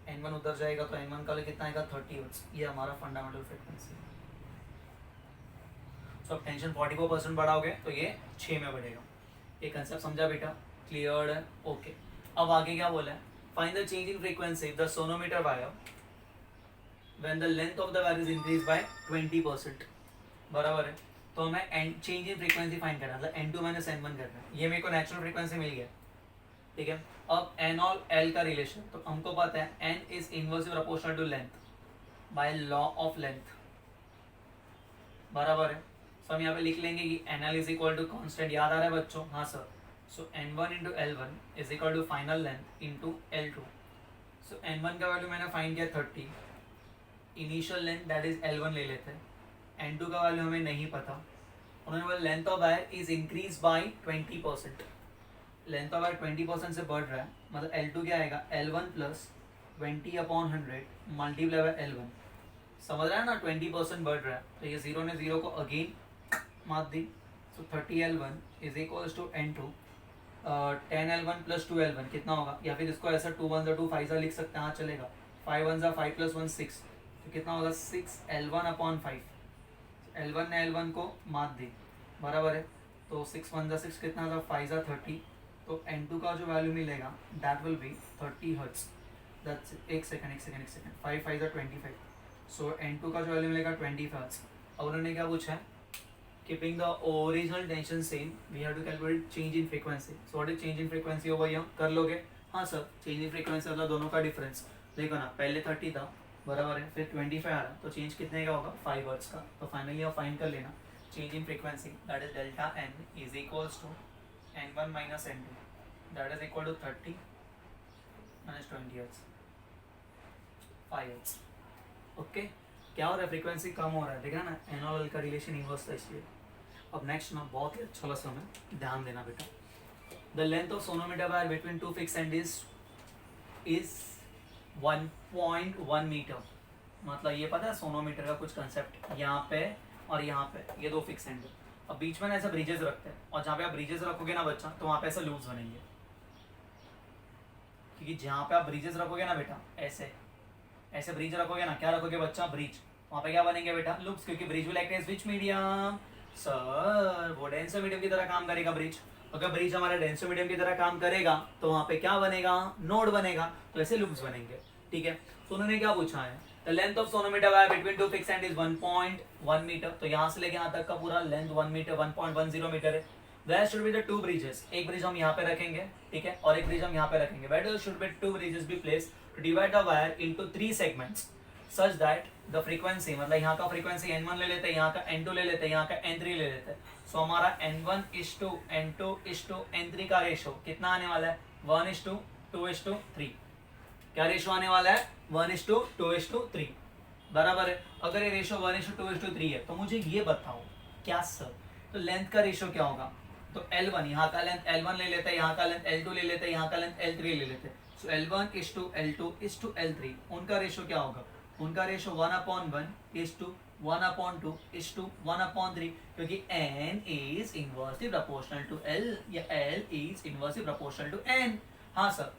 N1 उधर जाएगा तो N1 का कितना आएगा, 30 हर्ट्ज। ये हमारा फंडामेंटल फ्रीक्वेंसी है। सो अब टेंशन 44% बढ़ाओगे तो ये 6 में बढ़ेगा। ये कंसेप्ट समझा बेटा? क्लियर है? ओके। अब आगे क्या बोला है, find the change in frequency the sonometer wire when the length of the wire is increase bye 20%। बराबर है, तो हमें चेंज इन फ्रीक्वेंसी फाइंड करना है, मतलब N2 - N1 करना है। ये मेरे को नेचुरल फ्रीक्वेंसी मिल गया, ठीक है। अब N और L का रिलेशन, तो हमको पता है N is inversely proportional to length by law of length, बराबर है। सो हम यहाँ पे लिख लेंगे कि NL is equal to constant, याद आ रहा है बच्चों? हाँ sir. So N1 × L1 is equal to final length into L2। So N1 का वैल्यू मैंने फाइंड किया 30, initial length that is L1 ले लेते हैं। N2 का वैल्यू हमें नहीं पता, उन्होंने बोला length of wire is increase bye 20%। Length of wire 20% से बढ़ रहा है, मतलब L2 क्या आएगा, L1 + 20/100 मल्टीप्लाई बाय L1। समझ रहा है ना, 20% बढ़ रहा है, तो ये 0 ने 0 को अगेन मार दी। So 30L1 is equals to N2 10L1 + 2L1 कितना होगा, या फिर इसको ऐसा 2 1 2 5 लिख सकते हैं, हाँ चलेगा। 5 1 5 + 1 6, तो कितना होगा 6L1/5। L1 ने L1 को मार दी, बराबर है। तो 6 1 6 कितना था, 5 30, तो N2 का जो वैल्यू मिलेगा that will be 30 hertz. That's एक सेकंड 5 5 25। सो N2 का जो वैल्यू मिलेगा 20 हर्ट्ज। अब उन्होंने क्या पूछा है, keeping the original tension same we have to calculate change in frequency. So what is change in frequency हो भैया, कर लोगे? हाँ सर, चेंज इन फ्रीक्वेंसी मतलब दोनों का डिफरेंस। देखो ना, पहले 30 था, बराबर है, फिर 25 आ रहा, तो चेंज कितने का होगा, 5 हर्ट्ज का। तो फाइनली आप फाइंड कर लेना change in frequency that is delta N is equals to N1 - N2 that is equal to 30 - 20 hertz, 5 hertz. Okay, क्या हो रहा है, फ्रीक्वेंसी कम हो रहा है, देखा ना, N और L का रिलेशन इनवर्स था इसलिए। अब नेक्स्ट ना बहुत ही अच्छा लेसन है, ध्यान देना बेटा। The length of sonometer wire between 2 fix end is 1.1 metre. मतलब ये पता है सोनोमीटर का कुछ कंसेप्ट, यहाँ पे और यहाँ पे ये 2 फिक्स एंड है। अब बीच में ऐसे ब्रिजेस रखते हैं, और जहाँ पे आप ब्रिजेस रखोगे ना बच्चा, तो वहाँ पे ऐसे लूप्स बनेंगे, क्योंकि जहाँ पे आप ब्रिजेस रखोगे ना बेटा, ऐसे ऐसे ब्रिज रखोगे ना, क्या रखोगे बच्चा, ब्रिज, वहाँ पे क्या बनेंगे बेटा, लूप्स, क्योंकि bridge will act as which medium sir, वो डेंसो मीडियम की तरह काम करेगा ब्रिज। अगर ब्रिज हमारा डेंसो मीडियम की तरह काम करेगा तो वहाँ पे क्या बनेगा, नोड बनेगा, तो ऐसे लूप्स बनेंगे, ठीक है। तो उन्होंने क्या पूछा है, the length of sonometer wire between two fix end is 1.1 metre. तो यहाँ से लेके यहाँ तक का पूरा लेंथ 1 मीटर 1.10 मीटर है। Where should be the two bridges, एक ब्रिज हम यहाँ पे रखेंगे, ठीक है, और एक ब्रिज हम यहाँ पे रखेंगे। Where should be two bridges be place to divide the wire into 3 segments such that the frequency, मतलब यहाँ का फ्रीक्वेंसी n1 ले लेते हैं, यहाँ का n2 ले लेते हैं, यहाँ का n3 ले लेते हैं। सो हमारा n1:n2:n3 का रेशो कितना आने वाला है? 1:2:3। क्या रेशो आने वाला है? 1:2:3 बराबर है। अगर ये रेशो 1:2:3 है तो मुझे ये बताओ क्या सर, तो लेंथ का रेशो क्या होगा? तो L1, यहाँ का लेंथ L1 ले लेते हैं, यहाँ का लेंथ L2 ले लेते हैं, यहाँ का लेंथ L3 ले लेते हैं। सो L1:L2:L3, उनका रेशो क्या होगा? उनका रेशो 1:1:1:2:1:3, क्योंकि n is inversely proportional to L या L is inversely proportional to n। हाँ सर,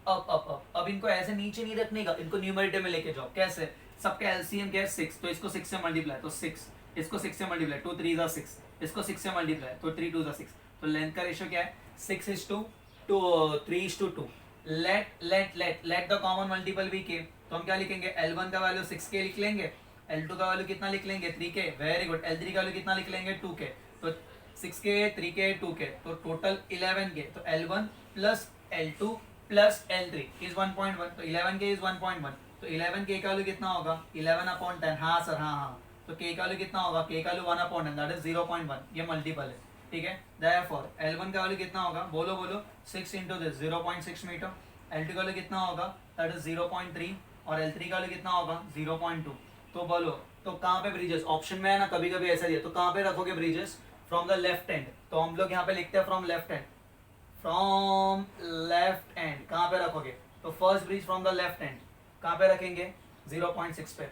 अब इनको ऐसे नीचे नहीं रखने का, इनको न्यूमरेटर में लेके जाओ। कैसे? सबका एलसीएम क्या है? 6, तो इसको 6 से मल्टीप्लाई, तो 6, इसको 6 से मल्टीप्लाई, 2 3 ज़ा 6, इसको 6 से मल्टीप्लाई, तो 3 2 ज़ा 6। तो लेंथ का रेशो क्या है? 6:3:2। Let the common multiple be K, तो हम क्या लिखेंगे? L1 का वैल्यू 6k लिख लेंगे, L2 का वैल्यू कितना लिख लेंगे? 3k, very good. L3 का वैल्यू कितना लिख लेंगे? 2k, तो 6k 3k 2k, तो टोटल 11k। तो L1 plus L2 plus L3 is 1.1, तो 11k इज 1.1, तो 11k का वैल्यू कितना होगा? 11/10। हाँ सर, हाँ। तो k का वैल्यू कितना होगा? k का वैल्यू 1/10, दैट इज 0.1, ये मल्टीपल है, ठीक है। देयरफॉर L1 का वैल्यू कितना होगा? बोलो 6 इंटू दिस 0.6 मीटर। L2 का वैल्यू कितना होगा? दैट इज 0.3, और L3 का वैल्यू कितना होगा? 0.2। तो बोलो, तो कहाँ पे ब्रिजेस? ऑप्शन में है ना, कभी कभी ऐसा दिया, तो कहाँ पे रखोगे bridges? From the left and. तो हम लोग यहाँ पे लिखते हैं from left and, from left and कहाँ पे रखोगे? तो first bridge from the left and कहाँ पे रखेंगे? 0.6 पे।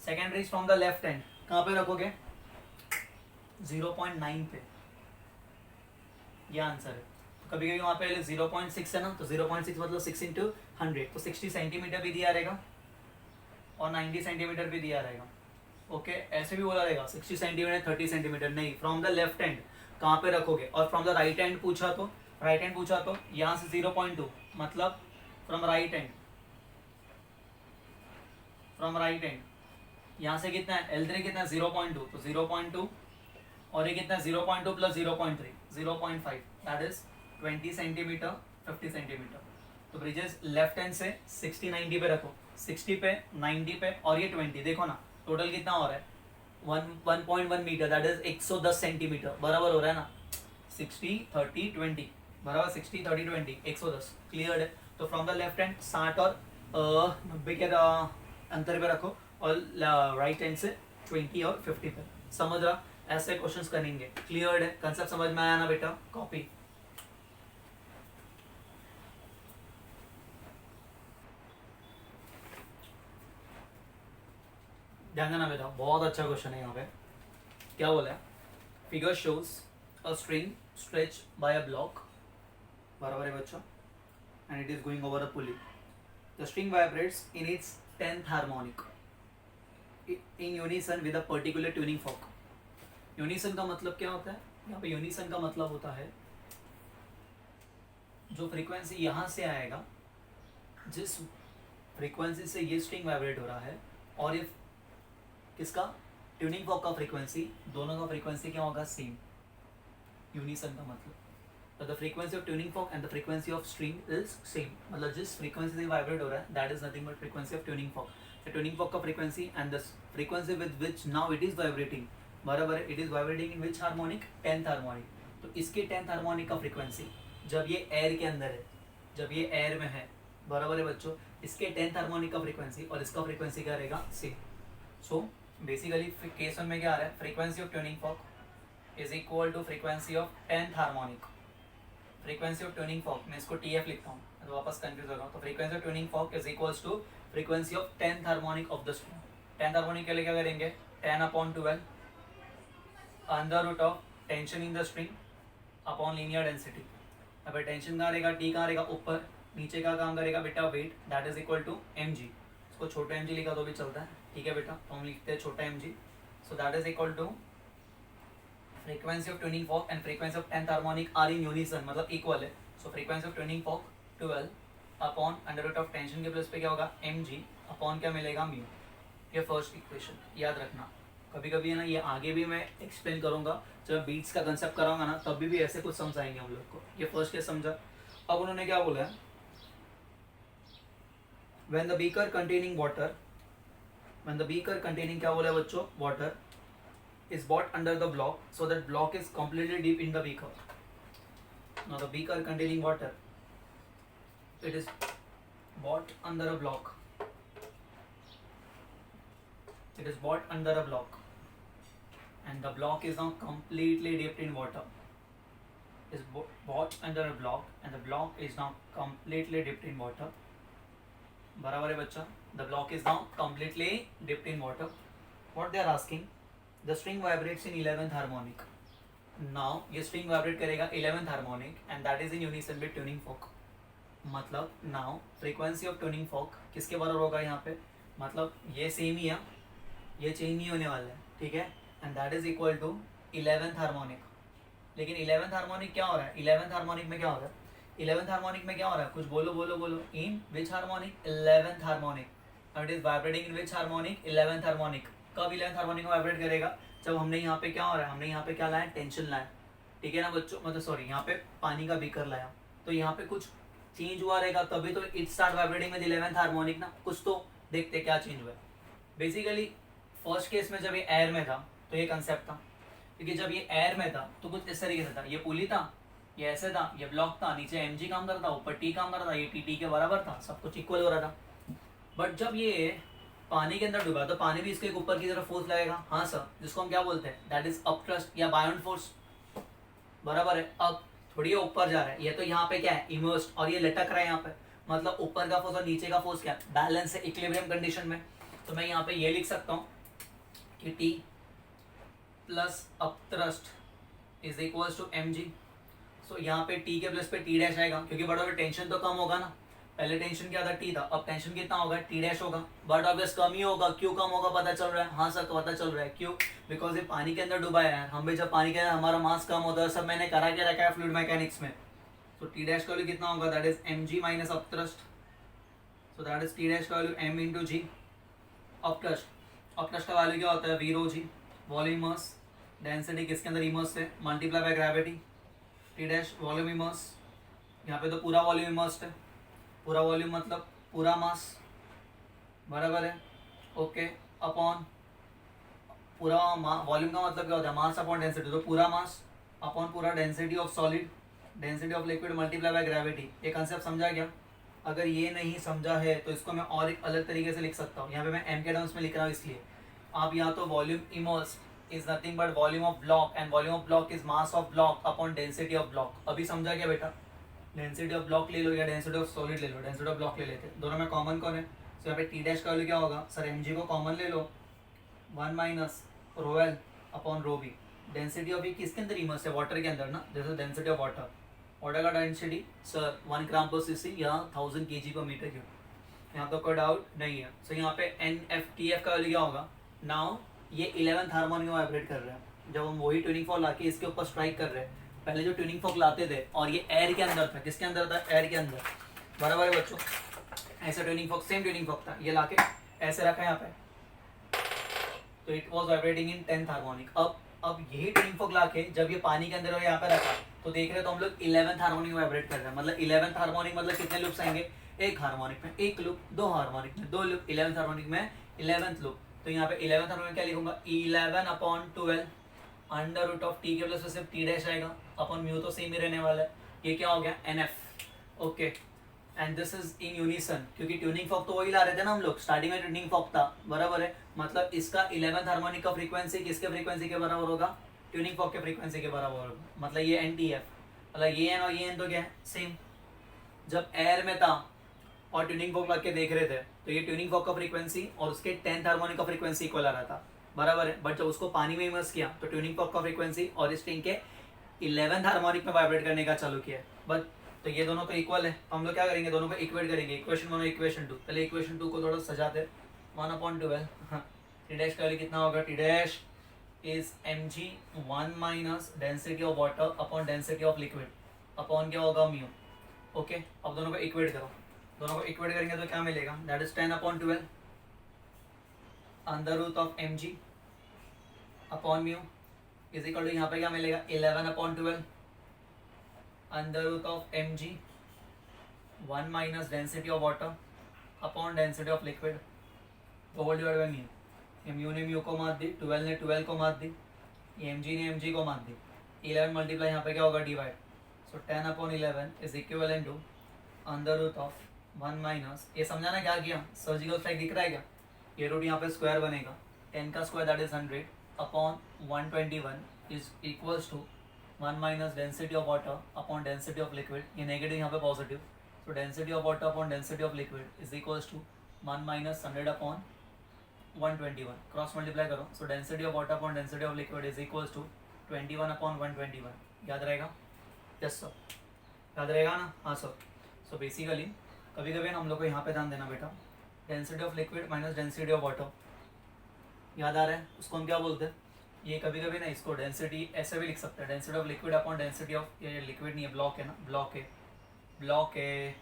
Second bridge from the left and कहाँ पे रखोगे? 0.9 पे। ये आंसर है। तो कभी कभी वहाँ पे 0.6 है ना, तो 0.6 मतलब 6 इंटू 100, तो 60 सेंटीमीटर भी दिया रहेगा और 90 सेंटीमीटर भी दिया रहेगा। ओके, ऐसे भी बोला रहेगा 60 सेंटीमीटर 30 सेंटीमीटर नहीं, फ्रॉम द लेफ्ट एंड कहाँ पे रखोगे। और फ्रॉम द राइट हैंड पूछा तो यहाँ से 0.2 मतलब फ्रॉम राइट हैंड, यहाँ से कितना है? L3 कितना है? 0.2, तो 0.2, और ये कितना है? 0.2 plus 0.3 0.5, that is 20 centimetre 50 centimetre. तो ब्रिजेस लेफ्ट हैंड से 60 90 पे रखो, 60 पे 90 पे और ये 20, देखो ना टोटल कितना हो रहा है? 1.1 मीटर, दैट इज 110 सेंटीमीटर, बराबर हो रहा है ना? 60 30 20 बराबर 60 30 20 110, क्लियर है। तो फ्रॉम द लेफ्ट हैंड 60 और 90 के अंतर पे रखो, और राइट हैंड से 20 और 50 पे। समझ रहा? ऐसे क्वेश्चंस करेंगे, क्लियर है? कंसेप्ट समझ में आया ना बेटा? कॉपी ध्यान देना बेटा, बहुत अच्छा क्वेश्चन है। यहाँ पे क्या बोला है? Figure shows a string stretch by a block, बराबर है बच्चों, and it is going over a pulley. The string vibrates in its 10th harmonic in unison with a particular tuning fork. Unison का मतलब क्या होता है? यहाँ पे यूनिसन का मतलब होता है जो फ्रीक्वेंसी यहाँ से आएगा, जिस फ्रीक्वेंसी से ये स्ट्रिंग वाइब्रेट हो रहा है, और ये किसका? ट्यूनिंग फॉर्क का फ्रीक्वेंसी, दोनों का फ्रीक्वेंसी क्या होगा? सेम। यूनिसन का मतलब तो the frequency of tuning fork and the frequency of string is same, मतलब जिस फ्रीक्वेंसी से वाइब्रेट हो रहा है that is nothing but frequency of tuning fork. The tuning fork का frequency and the frequency with which now it is vibrating, बराबर है, it is vibrating in which harmonic? 10th harmonic. तो इसके 10th हार्मोनिक का फ्रीक्वेंसी जब ये एयर के अंदर है, जब ये एयर में है, बराबर है बच्चों, इसके 10th हार्मोनिक का फ्रीक्वेंसी और इसका फ्रीक्वेंसी क्या रहेगा? Same. So basically case one में क्या आ रहा है? Frequency of tuning fork is equal to frequency of 10th harmonic. Frequency of tuning fork, मैं इसको TF लिखता हूँ तो वापस कंफ्यूज हो रहा हूँ। तो frequency of tuning fork is equals to frequency of 10th harmonic of the string. 10th harmonic के लिए क्या करेंगे? 10/12 under root of tension in the string upon linear density. अब टेंशन कहाँ रहेगा? T कहाँ रहेगा? ऊपर। नीचे का काम करेगा बेटा weight, that is equal to mg। इसको छोटा mg लिखा तो भी चलता है, ठीक है बेटा, तो हम लिखते हैं छोटा mg। So that is equal to frequency of tuning fork and frequency of 10th harmonic are in unison, मतलब इक्वल है। So frequency of tuning fork 12 upon under root of tension के प्लस पे क्या होगा? mg अपॉन क्या मिलेगा म्यू। ये फर्स्ट इक्वेशन याद रखना। कभी कभी है ना, ये आगे भी मैं एक्सप्लेन करूंगा जब बीट्स का कंसेप्ट कराऊंगा ना, तब भी ऐसे कुछ समझाएंगे हम लोग को। ये फर्स्ट केस समझा। अब उन्होंने क्या बोला है, when the beaker containing water, when the beaker containing क्या बोला है बच्चों, water is brought under the block, so that block is completely deep in the beaker. Now the beaker containing water, it is brought under a block, it is brought under a block, and the block is now completely dipped in water, is brought under a block and the block is now completely dipped in water. बराबर है बच्चा, the block is now completely dipped in water. What they are asking, the string vibrates in 11th harmonic. Now ये string vibrate करेगा 11th harmonic and that is in unison with tuning fork. मतलब now frequency of tuning fork किसके बराबर होगा यहाँ पे, मतलब ये सेम ही है, ये चेंज नहीं होने वाला है, ठीक है, and that is equal to 11th harmonic. लेकिन 11th हार्मोनिक क्या हो रहा है, 11th हार्मोनिक में क्या हो रहा है, 11th हार्मोनिक में क्या हो रहा है, कुछ बोलो बोलो बोलो। In which harmonic, 11th harmonic. It is vibrating in which harmonic, 11th harmonic. कब 11th हार्मोनिक में वाइब्रेट करेगा, जब हमने यहाँ पे क्या हो रहा है, हमने यहाँ पे क्या लाया, टेंशन लाया, ठीक है ना बच्चों, मतलब सॉरी यहाँ पे पानी का बीकर लाया, तो यहाँ पे कुछ चेंज हुआ रहेगा तभी तो it start vibrating with 11th harmonic ना, कुछ तो देखते क्या चेंज हुआ है। बेसिकली फर्स्ट केस में जब ये एयर में था तो ये कंसेप्ट था, क्योंकि जब ये एयर में था तो कुछ इस तरीके से था, ये पुली था, ये ऐसे था, ये ब्लॉक था, नीचे mg काम कर रहा था, ऊपर t काम कर रहा था, ये टी के बराबर था, सब कुछ इक्वल हो रहा था। बट जब ये पानी के अंदर डूबा तो पानी भी इसके ऊपर की तरफ फोर्स लगेगा, हाँ सर, जिसको हम क्या बोलते हैं, दैट इज अपथ्रस्ट या बायोंड फोर्स, बराबर है। अब थोड़ी ये ऊपर जा रहा है, ये तो यहाँ पे क्या है, इमर्स्ड, और ये लटक रहा है यहाँ पे, मतलब ऊपर का फोर्स और नीचे का फोर्स क्या है, बैलेंस है, इक्विलिब्रियम कंडीशन में। तो मैं यहाँ पे ये लिख सकता हूँ कि T plus upthrust is equals to mg। सो यहाँ पे टी के प्लस पे टी डैश आएगा, क्योंकि बड़ा टेंशन तो कम होगा ना, पहले टेंशन क्या था, टी था, अब टेंशन कितना होगा, टी डैश होगा, बट ऑब्वियस कम ही होगा, क्यों कम होगा पता चल रहा है, हाँ सर पता चल रहा है, क्यों, बिकॉज ये पानी के अंदर डूबा है यार, हम भी जब पानी के अंदर हमारा मास कम होता है, सब मैंने करा के रखा है फ्लूइड मैकेनिक्स में। तो टी डैश का वैल्यू कितना होगा, that is mg minus upthrust, so that is T dash का value m into g, upthrust का वैल्यू क्या होता है, V rho g, volume mass, density किसके अंदर, इमर्स है, multiply by gravity, T dash volume immerse, यहाँ पे तो पूरा वॉल्यूम इमर्स्ड है, पूरा वॉल्यूम मतलब पूरा मास, बराबर है, ओके, अपॉन पूरा वॉल्यूम का मतलब क्या होता है, मास अपॉन डेंसिटी, तो पूरा मास अपॉन पूरा density of solid, density of liquid multiply by gravity. ये कंसेप्ट समझा गया। अगर ये नहीं समझा है तो इसको मैं और एक अलग तरीके से लिख सकता हूँ, यहाँ पे मैं एम के टर्म्स में लिख रहा हूँ, इसलिए आप या तो volume immersed is nothing but volume of block and volume of block is mass of block upon density of block। अभी समझा क्या बेटा, डेंसिटी ऑफ ब्लॉक ले लो या डेंसिटी ऑफ सॉलिड ले लो, डेंसिटी ऑफ ब्लॉक ले लेते हैं, दोनों में कॉमन कौन है, तो यहाँ पे टी डैश का वैल्यू क्या होगा, सर mg को कॉमन ले लो, 1 minus rho L upon rho B, density of ये किसके अंदर इमर्स है, वाटर के अंदर ना, जैसे डेंसिटी ऑफ वाटर, वाटर का डेंसिटी सर 1 ग्राम पर सीसी या 1000 kg पर मीटर क्यूब, यहाँ तो कोई डाउट नहीं है। सो यहाँ पे NF/TF का वैल्यू क्या होगा, नाउ ये 11th हार्मोनिक में वाइब्रेट कर रहे हैं, जब हम वही ट्यूनिंग फॉर्क लाके इसके ऊपर स्ट्राइक कर रहे हैं, पहले जो ट्यूनिंग फॉर्क लाते थे और ये एयर के अंदर था, किसके अंदर था, एयर के अंदर, बराबर है बच्चों, ऐसा tuning fork, same tuning fork था, ये लाके ऐसे रखा है यहाँ पे, तो it was vibrating in 10th harmonic. अब यही ट्यूनिंग फॉर्क लाके जब ये पानी के अंदर और यहाँ पे रखा, तो देख रहे हो तो हम लोग 11th हार्मोनिक में वाइब्रेट कर रहे हैं, मतलब 11th हार्मोनिक मतलब कितने लूप्स आएंगे, एक हार्मोनिक में एक लूप, दो हार्मोनिक में दो लूप, 11th हार्मोनिक में 11th लूप। तो यहाँ पे 11th हार्मोनिक क्या लिखूंगा, 11 upon 12 under root of T के प्लस सिर्फ टी डैश आएगा, अपॉन म्यू तो सेम ही रहने वाला है, ये क्या हो गया NF, okay, and this is in unison, क्योंकि ट्यूनिंग फॉर्क तो वही ला रहे थे ना हम लोग, स्टार्टिंग में ट्यूनिंग फॉर्क था, बराबर है, मतलब इसका 11th हार्मोनिक का फ्रीक्वेंसी किसके फ्रीक्वेंसी के बराबर होगा, ट्यूनिंग फॉर्क के फ्रीक्वेंसी के बराबर होगा, मतलब ये NTF, मतलब ये एन और ये एन तो क्या है सेम। जब एयर में था और ट्यूनिंग फॉर्क लग के देख रहे थे तो ये ट्यूनिंग फॉर्क का फ्रीक्वेंसी और उसके 10th हार्मोनिक का फ्रीक्वेंसी इक्वल आ रहा था, बराबर है, बट जब उसको पानी में इमर्स किया तो ट्यूनिंग फॉर्क का फ्रीक्वेंसी और इस स्ट्रिंग के 11th हार्मोनिक में वाइब्रेट करने का चालू किया, बट तो ये दोनों तो इक्वल है, तो हम लोग क्या करेंगे, दोनों को इक्वेट करेंगे, इक्वेशन 1 और इक्वेशन 2। पहले इक्वेशन 2 को थोड़ा सजाते, 1/12, टी डैश का वैल्यू कितना होगा, T dash is mg 1 minus density of water upon density of liquid upon क्या होगा म्यू, ओके। अब दोनों को इक्वेट करो, दोनों को इक्वेट करेंगे तो क्या मिलेगा, that is 10/12 under root of M g upon mu is equal to यहाँ पे क्या मिलेगा 11/12 under root of M g 1 minus density of water upon density of liquid over divide by mu. ये म्यू ने म्यू को मार दी, 12 ने 12 को मार दी, ये एम जी ने एम जी को मार दी, 11 मल्टीप्लाई यहाँ पे क्या होगा divide, so 10/11 is equivalent to under root of 1 minus, ये समझाना क्या किया, सर्जिकल स्ट्राइक दिख रहा है क्या, ये रूट यहाँ पे स्क्वायर बनेगा 10 का square that is 100 upon 121 is equals to 1 minus density of water upon density of liquid, ये नेगेटिव यहाँ पे positive, so density of water upon density of liquid is equals to 1 minus 100 upon 121 cross multiply करो, so density of water upon density of liquid is equals to 21 upon 121, याद रहेगा, यस सर याद रहेगा ना, हाँ सर। सो बेसिकली कभी कभी हम लोग को यहाँ पे ध्यान देना बेटा, density of liquid minus density of water, याद आ रहा है, उसको हम क्या बोलते हैं, ये कभी कभी ना इसको डेंसिटी ऐसे भी लिख सकते हैं, density of liquid upon density of, ये लिक्विड नहीं है ब्लॉक है ना, ब्लॉक है ब्लॉक है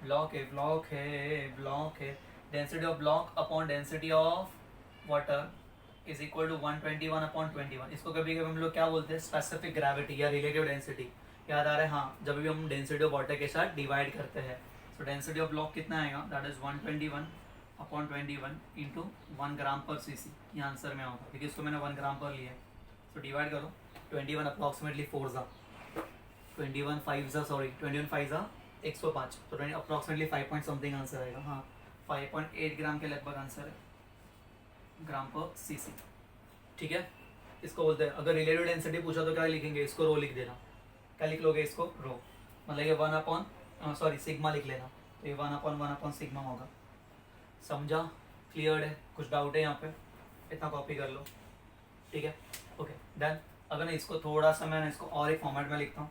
ब्लॉक है ब्लॉक है ब्लॉक है, density of block upon density of water is equal to 121/21, इसको कभी कभी हम लोग क्या बोलते हैं, स्पेसिफिक ग्रेविटी या रिलेटिव डेंसिटी, याद आ रहा है, हाँ जब भी हम डेंसिटी ऑफ वाटर के साथ डिवाइड करते हैं, सो डेंसिटी ऑफ ब्लॉक कितना आएगा, दैट इज 121/21 इंटू 1 ग्राम पर सीसी, ये आंसर में होगा क्योंकि इसको मैंने 1 ग्राम पर लिया है, सो डिवाइड करो 21 अप्रॉक्सीमेटली 4 ज़ा 21 5 ज़ा सॉरी 21 5 ज़ा 105, तो अप्रॉक्सीमेटली 5 पॉइंट समथिंग आंसर आएगा, हाँ 5.8 ग्राम के लगभग आंसर है, ग्राम पर सीसी, ठीक है, इसको बोलते हैं, अगर रिलेटिव डेंसिटी पूछा तो क्या लिखेंगे, इसको रो लिख देना, क्या लिख लोगे इसको रो, मतलब ये 1 सॉरी सिग्मा लिख लेना, तो ये 1/1 सिग्मा होगा, समझा, क्लियर है, कुछ डाउट है यहाँ पे, इतना कॉपी कर लो, ठीक है, ओके डन। अगर मैं इसको थोड़ा सा मैं इसको और एक फॉर्मेट में लिखता हूँ,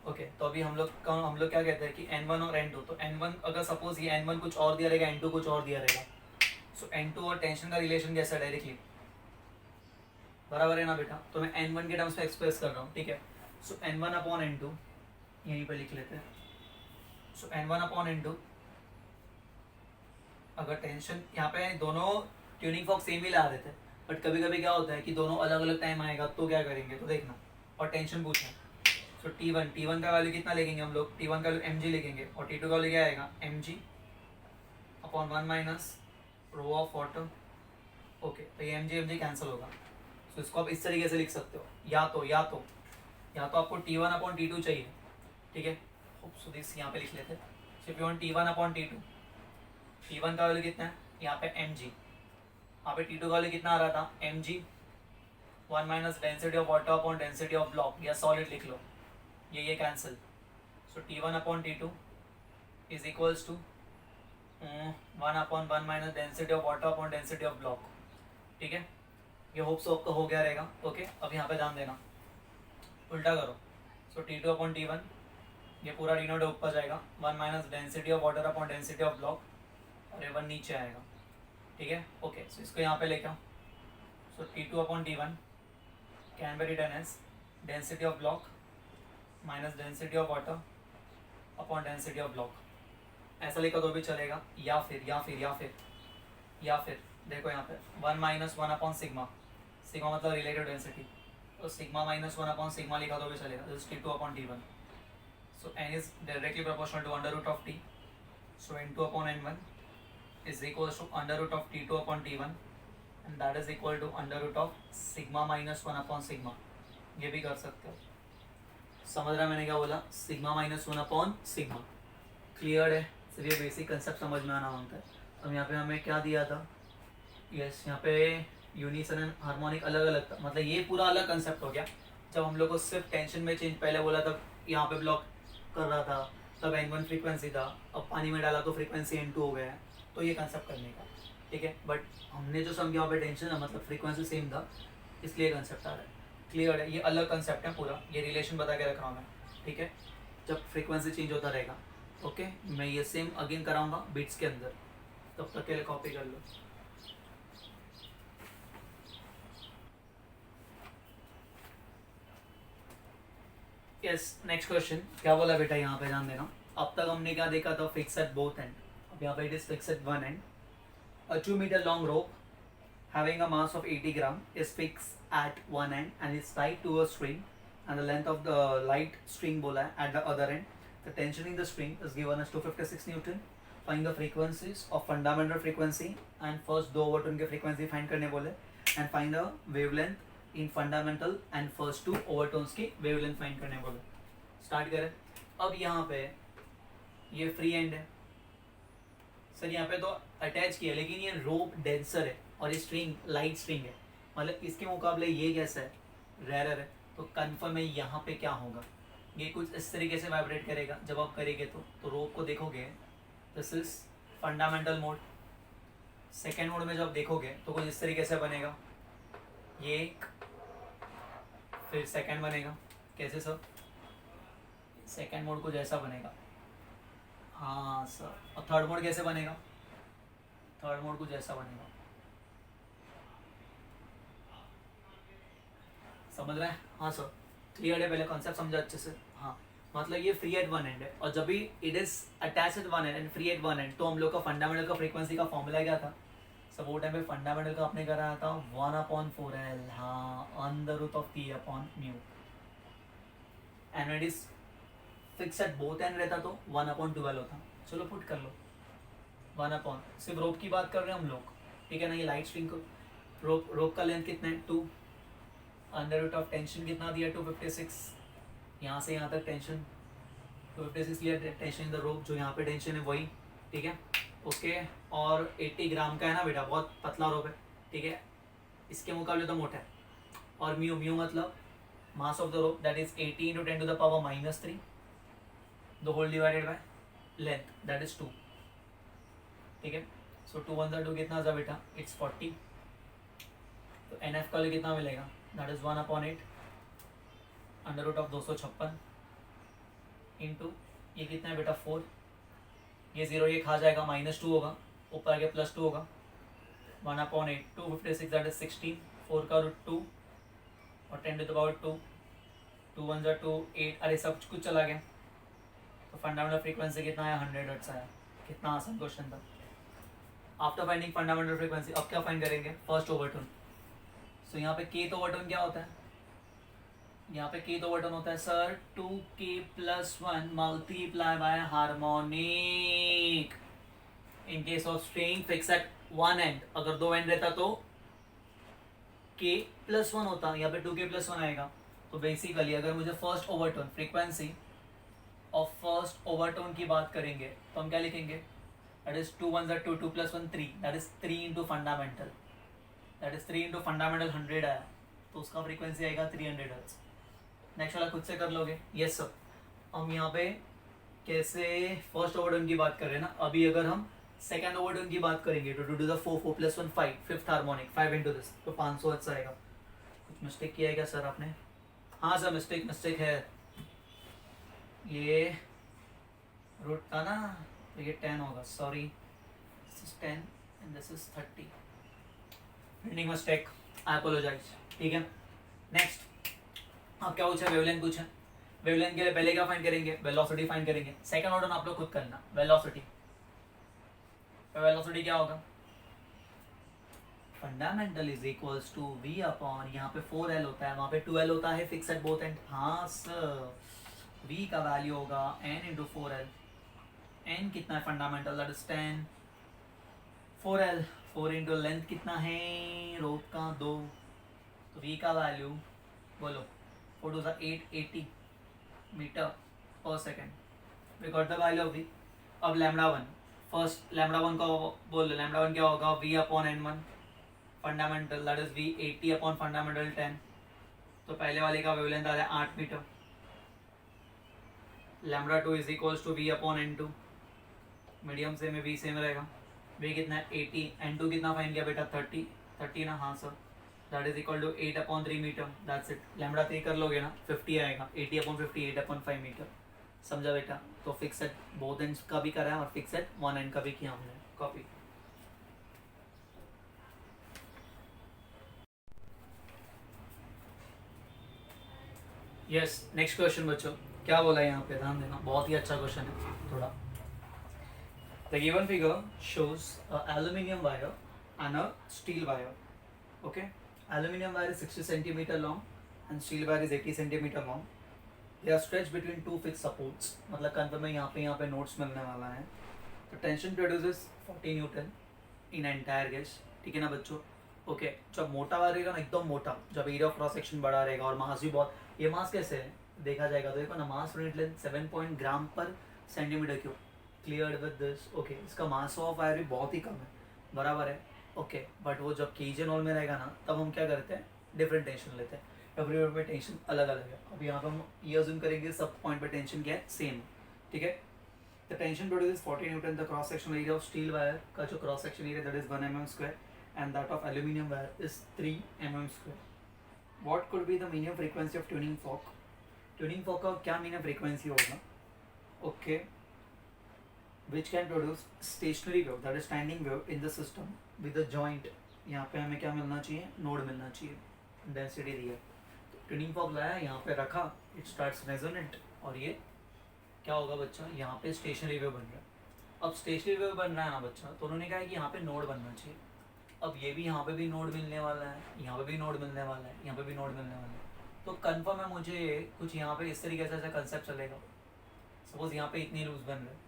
ओके तो अभी हम लोग क्या कहते हैं कि n1 और n2, तो n1 अगर सपोज ये n1 कुछ और दिया रहेगा, n2 कुछ और दिया रहेगा, सो n2 और टेंशन का रिलेशन कैसा है डायरेक्टली, बराबर है ना बेटा, तो मैं n1 के टर्म्स में एक्सप्रेस कर रहा हूँ, ठीक है, सो n1/n2 यहीं पे लिख लेते हैं, सो n1/n2, अगर टेंशन यहाँ पे दोनों ट्यूनिंग फॉर्क सेम ही ला रहे थे, बट कभी कभी क्या होता है कि दोनों अलग अलग टाइम आएगा तो क्या करेंगे, तो देखना, और टेंशन पूछना, सो T1 का वैल्यू कितना लिखेंगे हम लोग, T1 का वैल्यू mg लिखेंगे, और T2 का वैल्यू क्या आएगा mg/1 minus rho of water, okay तो ये mg कैंसिल होगा, तो इसको आप इस तरीके से लिख सकते हो, या तो आपको T1/T2 चाहिए, ठीक है, सो दिस यहाँ पे लिख लेते हैं, so if you want T1/T2, T1 का वैल्यू कितना है यहाँ पे mg, यहाँ पे T2 का वैल्यू कितना आ रहा था mg 1 minus density of water upon density of block या सॉलिड लिख लो, ये cancel, so T1/T2 is equals to 1/1 minus density of water upon density of block, ठीक है, ये होप सो आपका हो गया रहेगा, ओके। अब यहाँ पे ध्यान देना, उल्टा करो, सो T2/T1 ये पूरा डिनोट ऊपर जाएगा, 1 minus density of water upon density of block, और ये 1 नीचे आएगा, ठीक है, ओके, सो इसको यहाँ पे लेके आओ, so T2/T1 can be written as density of block minus density of water upon density of block, ऐसा लिखा तो भी चलेगा, या फिर देखो यहाँ पे 1 माइनस 1 सिग्मा मतलब रिलेटिव डेंसिटी, तो सिग्मा माइनस 1 सिग्मा लिखा तो भी चलेगा, this T2/T1, so n is directly proportional to under root of t, so n2/n1 is equals to under root of T2/T1 and that is equal to under root of sigma minus 1/sigma, ये भी कर सकते हो, समझ रहा है मैंने क्या बोला, सिग्मा माइनस 1/सिग्मा, क्लियर है, सिर्फ ये बेसिक कंसेप्ट समझ में आना होता है। अब यहाँ पे हमें क्या दिया था, यस यहाँ पे यूनिसन एंड हार्मोनिक अलग अलग था, मतलब ये पूरा अलग कंसेप्ट हो गया, जब हम लोग को सिर्फ टेंशन में चेंज पहले बोला तब यहाँ पे ब्लॉक कर रहा था, तब n1 फ्रीक्वेंसी था, अब पानी में डाला तो फ्रीक्वेंसी n2 हो गया है, तो ये कंसेप्ट करने का, ठीक है, बट हमने जो समझा पे टेंशन है मतलब फ्रीक्वेंसी सेम था, इसलिए कंसेप्ट आ रहा है, क्लियर है, ये अलग कंसेप्ट है पूरा, ये रिलेशन बता के रख रहा हूँ मैं, ठीक है, जब फ्रीक्वेंसी चेंज होता रहेगा, ओके, मैं ये सेम अगेन कराऊंगा बीट्स के अंदर, तब तक के लिए कॉपी कर लो। यस नेक्स्ट क्वेश्चन क्या बोला बेटा, यहाँ पे ध्यान देना, अब तक हमने क्या देखा था, फिक्स एट बोथ एंड, यहाँ पे it is fixed at one end. A 2 meter long rope having a mass of 80 gram is fixed at one end and is tied to a string, and the length of the light string bola at the other end. The tension in the string is given as 256 Newton. Find the frequencies of fundamental frequency and first दो ओवरटोन के frequency find करने बोले, and find the wavelength in fundamental and first two overtones की wavelength find करने बोले. स्टार्ट करें. अब यहाँ पे ये फ्री एंड है सर, यहाँ पे तो अटैच किया लेकिन ये रोप डेंसर है और ये स्ट्रिंग लाइट स्ट्रिंग है, मतलब इसके मुकाबले ये कैसा है, रेयर है. तो कन्फर्म है यहाँ पे क्या होगा, ये कुछ इस तरीके से वाइब्रेट करेगा. जब आप करेंगे तो रोप को देखोगे, this is fundamental mode. Second mode में जब देखोगे तो कुछ इस तरीके से बनेगा, ये एक, फिर सेकेंड बनेगा. कैसे सर, सेकेंड मोड कुछ ऐसा बनेगा. हाँ सर. और थर्ड मोड कैसे बनेगा, थर्ड मोड कुछ ऐसा बनेगा. समझ रहे हैं? हाँ सर, क्लियर है. पहले कॉन्सेप्ट समझा अच्छे से. हाँ, मतलब ये फ्री एट वन एंड है और जब भी it is attach eight one and and free at one and, तो हम लोग का फंडामेंटल का फ्रीक्वेंसी का फॉर्मूला क्या था. सब वो टाइम पे फंडामेंटल का आपने कराया था 1/4L. हाँ, under root of P upon mu. And it is fix at both end रहता तो 1/12 होता. चलो पुट कर लो 1/, सिर्फ रोप की बात कर रहे हैं हम लोग, ठीक है ना. ये लाइट स्ट्रिंग को रोप का लेंथ कितना है 2, अंडर रूट ऑफ टेंशन कितना दिया 256. यहाँ से यहाँ तक टेंशन 256 लिया टेंशन इन द रोप, जो यहाँ पे टेंशन है वही, ठीक है. ओके, और 80 ग्राम का है ना बेटा, बहुत पतला रोप है, ठीक है. इसके मुकाबले तो मोटा है. और म्यू मतलब mass of the rope, that is 80 × 10⁻³ the whole divided by length, that is 2, ठीक है. सो 2 1 2 कितना था बेटा, इट्स 40. तो NF का कितना मिलेगा, that is 1/8 under root of 256 into ये कितना है बेटा 4. ये 0 ये खा जाएगा, -2 होगा, ऊपर आगे +2 होगा. 1/8 256 दैट इज 16, 4 का रूट 2 और 10⁻², 2 1 2 8. अरे सब कुछ चला गया. तो फंडामेंटल फ्रीक्वेंसी कितना आया, 100 हर्ट्ज आया. कितना आसान क्वेश्चन था. आफ्टर फाइंडिंग फंडामेंटल फ्रीक्वेंसी अब क्या फाइंड करेंगे, फर्स्ट ओवरटोन. सो यहाँ पे kth ओवरटोन क्या होता है, यहाँ पे kth ओवरटोन होता है sir 2k+1 multiply by harmonic. In case of string fix eight one and, अगर दो एंड रहता तो k+1 होता, यहाँ पे 2k+1 आएगा. तो बेसिकली अगर मुझे फर्स्ट ओवरटोन फ्रीक्वेंसी और फर्स्ट ओवरटोन की बात करेंगे तो हम क्या लिखेंगे, that is 2 1 2 2 + 1 3, that is 3 into fundamental, that is 3 into fundamental 100 आया, तो उसका फ्रीक्वेंसी आएगा 300 हर्ट्ज. नेक्स्ट वाला खुद से कर लोगे. Yes sir. हम यहाँ पे कैसे फर्स्ट ओवरटोन की बात कर रहे हैं ना, अभी अगर हम सेकंड ओवरटोन की बात करेंगे तो 2 to the 4 4 + 1 5, fifth harmonic 5 into this, तो 500 हर्ट्ज आएगा. कुछ मिस्टेक किया है क्या सर आपने? हाँ सर, मिस्टेक है. ये रूट था ना, तो ये 10 होगा, sorry. This is 10 and this is 30. Printing mistake, I apologise. ठीक है. नेक्स्ट आप क्या पूछा, वेवलेंथ पूछा. वेवलेंथ के लिए पहले क्या फाइंड करेंगे, वेलोसिटी फाइंड करेंगे. सेकंड ऑर्डर आप लोग खुद करना. वेलोसिटी क्या होगा, fundamental is equals to v upon, यहाँ पे 4L होता है, वहाँ पे 2L होता है, फिक्स एट बोथ एंड. हाँ सर, v का वैल्यू होगा n इंटू 4L. n कितना है fundamental, that is 10. 4L 4 into length कितना है रोप का 2, तो v का वैल्यू बोलो 4 2 8 80 metre per second. We got the value of v. अब लैम्डा 1, फर्स्ट लैम्डा 1 का बोलो, लैम्डा 1 क्या होगा, v upon n1 fundamental, that is v 80 upon fundamental 10. तो पहले वाले का वेवलेंथ आ रहा है 8 metre. Lambda 2 is equals to v upon n2. Medium से में v सेम रहेगा. v कितना है 80, n2 कितना फाइन किया बेटा 30 ना. हाँ sir, that is equal to 8/3 metre. That's it. Lambda 3 कर लोगे ना, 50 आएगा. 80/50 8/5 मीटर. समझा बेटा. तो फिक्स एट बोथ एंड्स का भी करा है और फिक्स एट वन एंड का भी किया हमने. कॉपी. यस, नेक्स्ट क्वेश्चन बच्चों. क्या बोला है यहाँ पे, ध्यान देना, बहुत ही अच्छा क्वेश्चन है. थोड़ा The given figure shows a aluminium wire and a steel wire. Okay, aluminium wire is 60 centimeter long and steel wire is 80 centimeter long. They are stretched between two fixed supports. मतलब कंफर्म है, यहाँ पे नोट्स मिलने वाला है. The tension produces 40 Newton in entire gauge. ठीक है ना बच्चों? ओके, जब मोटा वायर रहेगा ना, एकदम मोटा, जब एरिया ऑफ क्रॉस सेक्शन बड़ा रहेगा और मास भी बहुत, ये मास कैसे है देखा जाएगा तो देखो ना, मास यूनिट लेंथ 7 ग्राम पर centimetre cube. Clear with this? Okay, इसका मास ऑफ वायर भी बहुत ही कम है, बराबर है. ओके, बट वो जब केजी नॉल में रहेगा ना, तब हम क्या करते हैं, डिफरेंट टेंशन लेते हैं. एवरी पॉइंट पे टेंशन अलग अलग है. अब यहाँ पर हम ये अज्यूम करेंगे सब पॉइंट पे टेंशन क्या है, सेम. ठीक है. The tension produces 40 Newton. The cross sectional area of steel wire का जो cross section area that is 1 mm square and that of aluminium wire is 3 mm square. What could be the meaning frequency of tuning fork? Tuning fork का क्या मीनिंग फ्रीक्वेंसी होगा? Okay, which can produce stationary wave, that is standing wave in the system with a joint. यहाँ पे हमें क्या मिलना चाहिए, नोड मिलना चाहिए. डेंसिटी दी है, ट्यूनिंग फॉर्क लाया, यहाँ पे रखा, इट स्टार्ट्स रेजोनेंट, और ये क्या होगा बच्चा, यहाँ पे स्टेशनरी वेव बन रहा है. अब स्टेशनरी वेव बन रहा है ना बच्चा, तो उन्होंने कहा है कि यहाँ पे नोड बनना चाहिए. अब ये भी यहाँ पे भी नोड मिलने वाला है, यहाँ पे भी नोड मिलने वाला है, यहाँ पे भी नोड मिलने वाला है. तो कन्फर्म है मुझे कुछ यहाँ पे इस तरीके से ऐसा कंसेप्ट चलेगा. सपोज यहाँ पे इतने लूप्स बन रहे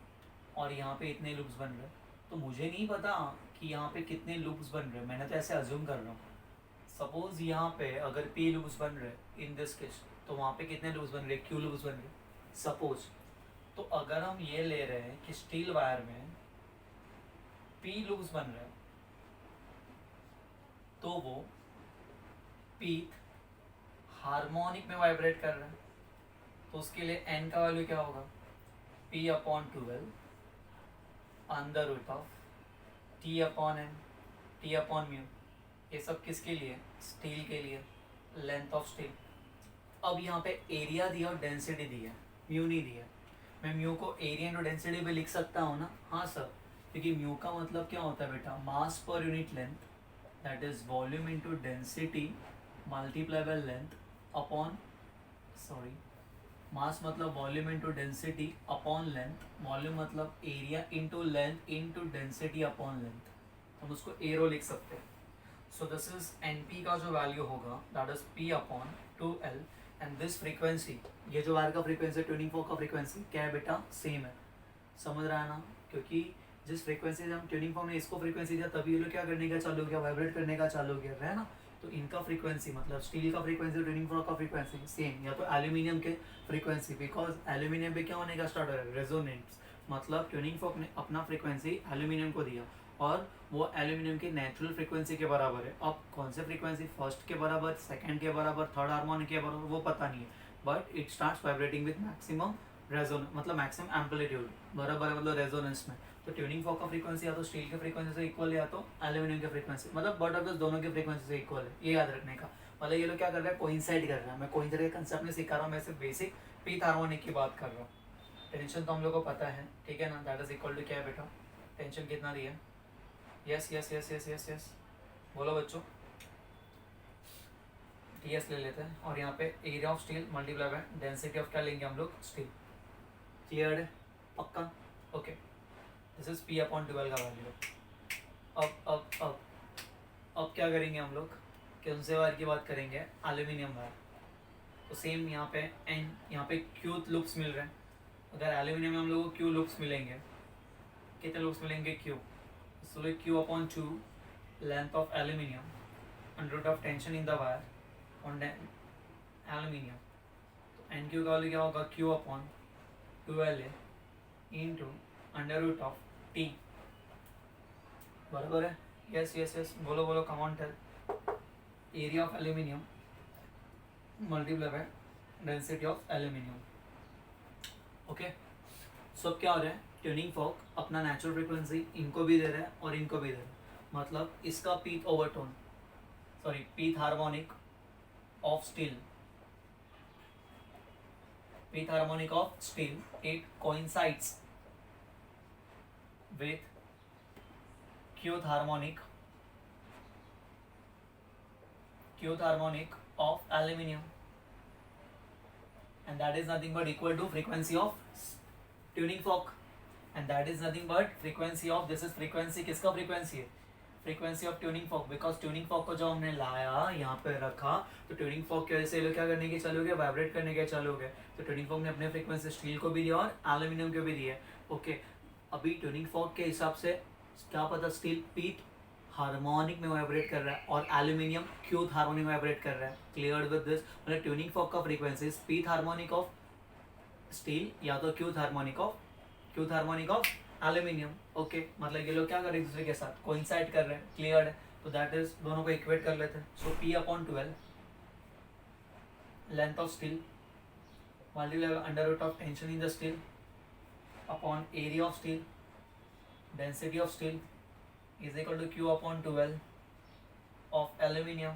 और यहाँ पे इतने लूप्स बन रहे, तो मुझे नहीं पता कि यहाँ पे कितने लूप्स बन रहे, मैंने तो ऐसे अज्यूम कर रहा हूँ. सपोज यहाँ पे अगर P लूप्स बन रहे इन दिस केस, तो वहाँ पे कितने लूप्स बन रहे, Q लूप्स बन रहे सपोज. तो अगर हम ये ले रहे हैं कि स्टील वायर में P लूप्स बन रहे, तो वो P हार्मोनिक में वाइब्रेट कर रहा है, तो उसके लिए n का वैल्यू क्या होगा, P/12 under root of T/n, T/μ. ये सब किसके लिए, स्टील के लिए, लेंथ ऑफ स्टील. अब यहाँ पे एरिया दिया और डेंसिटी दी है, म्यू नहीं दिया. मैं म्यू को एरिया इंटू डेंसिटी पे लिख सकता हूँ ना? हाँ सर, क्योंकि म्यू का मतलब क्या होता है बेटा, mass per unit length, that is volume into density multiply by length upon, sorry, mass मतलब volume into density upon length, volume मतलब area into length into density upon length. हम उसको एरो लिख सकते हैं. सो दिस इज NP का जो वैल्यू होगा that is P/2L and this frequency, ये जो वायर का फ्रीक्वेंसी, ट्यूनिंग फॉर्क का फ्रीक्वेंसी क्या है बेटा, सेम है. समझ रहा है ना? क्योंकि जिस फ्रीक्वेंसी से हम ट्यूनिंग फॉर्क ने इसको फ्रीक्वेंसी दिया, तभी ये लोग क्या करने का चालू किया, वाइब्रेट करने का चालू किया है ना. तो इनका फ्रीक्वेंसी मतलब स्टील का फ्रीक्वेंसी, ट्यूनिंग फॉर्क का फ्रीक्वेंसी सेम, या तो एल्यूमिनियम के फ्रीक्वेंसी, बिकॉज एल्यूमिनियम पे क्या होने का स्टार्ट हो रहा है, रेजोनेंस. मतलब ट्यूनिंग फॉर्क ने अपना फ्रीक्वेंसी एल्यूमिनियम को दिया और वो एल्यूमिनियम की नेचुरल फ्रीक्वेंसी के बराबर है. अब कौन से फ्रीक्वेंसी, फर्स्ट के बराबर, सेकंड के बराबर, थर्ड हार्मोनिक के बराबर, वो पता नहीं है, but it starts vibrating with maximum resonance, मतलब मैक्सिमम एम्पलीट्यूड, बराबर है मतलब रेजोनेंस में. तो ट्यूनिंग फॉर्क का फ्रीक्वेंसी या तो स्टील के फ्रीक्वेंसी से इक्वल है या तो एल्यूमिनियम के फ्रीक्वेंसी, मतलब बट ऑफ दोनों के फ्रीक्वेंसी से इक्वल है. ये याद रखने का मतलब ये लोग क्या कर रहे हैं, कोइंसाइड कर रहे हैं. मैं कोइंसाइड के कंसेप्ट नहीं सिखा रहा हूँ, मैं सिर्फ बेसिक पीथ हार्मोनिक की बात कर रहा हूँ. टेंशन तो हम लोग को पता है, ठीक है ना, दैट इज इक्वल टू क्या है बेटा, टेंशन कितना दिया, yes yes yes yes yes yes, बोलो बच्चों, TS ले लेते हैं. और यहाँ पे area of steel multiply by density of क्या लेंगे हम लोग, स्टील. क्लियर है? पक्का? ओके, दिस इज P/12 का वैल्यू. अब क्या करेंगे हम लोग, कौन से वायर की बात करेंगे, एल्यूमिनियम वायर. तो सेम यहाँ पे N, यहाँ पे Q लूप्स मिल रहे हैं. अगर एल्यूमिनियम में हम लोग को Q लूप्स मिलेंगे, कितने लूप्स मिलेंगे, Q. So Q/2 length of aluminium under root of tension in the wire on aluminium. तो NQ का वैल्यू क्या होगा, Q/2LA into under root of T. बराबर है? यस यस यस, बोलो बोलो, come on tell. Area of aluminium multiply by density of aluminium. Okay, so अब क्या हो रहा है, ट्यूनिंग फॉर्क अपना नेचुरल फ्रीक्वेंसी इनको भी दे रहा है और इनको भी दे रहा है. मतलब इसका pith overtone, sorry pith harmonic of steel, pith harmonic of steel, it coincides with qth harmonic of aluminium, and that is nothing but equal to frequency of tuning fork. And that is nothing but frequency of, this is frequency, किसका फ्रीक्वेंसी है, frequency of tuning fork, because tuning fork को जब हमने लाया यहाँ पे रखा तो ट्यूनिंग फॉक की वजह से ये लोग क्या करने के चालू हो गए, वाइब्रेट करने के चालू हो गए। तो ट्यूनिंग फॉक ने अपने फ्रीक्वेंसी स्टील को भी दिया और एल्यूमिनियम को भी दी है। ओके, अभी ट्यूनिंग फॉक के हिसाब से क्या पता स्टील पीथ हार्मोनिक में वाइब्रेट कर रहा है और एल्यूमिनियम क्यूथ हार्मोनिक में वाइब्रेट कर रहा है। क्लियर विद दिस, मतलब ट्यूनिंग फॉक का frequency pith harmonic of steel या तो क्यूथ हार्मोनिक ऑफ एल्यूमिनियम। ओके, मतलब ये लोग क्या कर रहे हैं एक दूसरे के साथ कोइंसाइड कर रहे हैं। क्लियर है, तो दैट इज दोनों को इक्वेट कर लेते हैं। So P upon 12 length of steel multiply under root of tension in the steel upon area of steel density of steel is equal to Q upon 12 of aluminium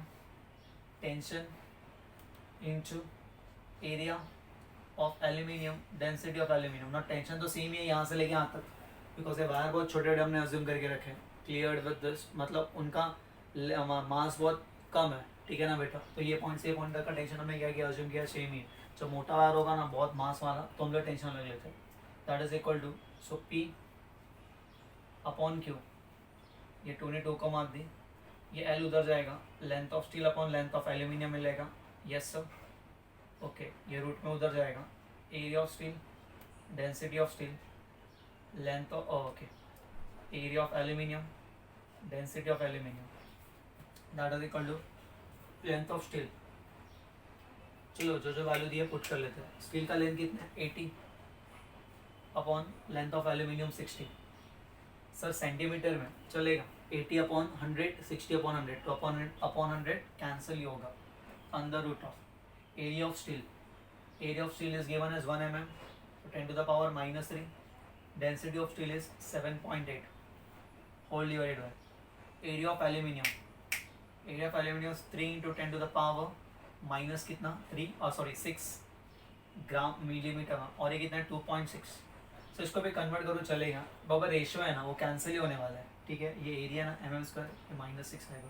tension into area of aluminium density of aluminium। ना टेंशन तो सेम ही है यहाँ से लेके यहाँ तक, बिकॉज ये वायर बहुत छोटे छोटे हमने अज्यूम करके रखे। क्लियर विद दिस, मतलब उनका मास बहुत कम है, ठीक है ना बेटा। तो ये पॉइंट से पॉइंट तक का टेंशन हमने क्या किया, अज्यूम किया सेम ही है। जब मोटा वायर होगा ना बहुत मास वाला तो हम लोग टेंशन लग लेते हैं। That is equal to so P upon Q, ये 2 ने 2 को मार्क दी, ये L उधर जाएगा, length of steel upon length of aluminium मिलेगा। यस सर, ओके, ये रूट में उधर जाएगा, area of steel density of steel length of, okay, area of aluminium density of aluminium that is equal to length of steel. चलो जो जो वैल्यू दी है पुट कर लेते हैं। स्टील का लेंथ कितना है 80 upon length of aluminium 60। Sir centimetre में चलेगा, 80 अपॉन 100 60 अपॉन 100, तो अपॉन 100 कैंसिल ही होगा। Under root of area of steel is given as 1 mm, 10 to the power -3, density of steel is 7.8 whole divided by area of aluminium is 3 into 10 to the power minus कितना 6 ग्राम मिलीमीटर में, और ये कितना है 2.6। तो इसको भी कन्वर्ट करो चलेगा, बाबा रेशियो है ना वो कैंसिल ही होने वाला है, ठीक है। ये एरिया ना mm² -6 आएगा,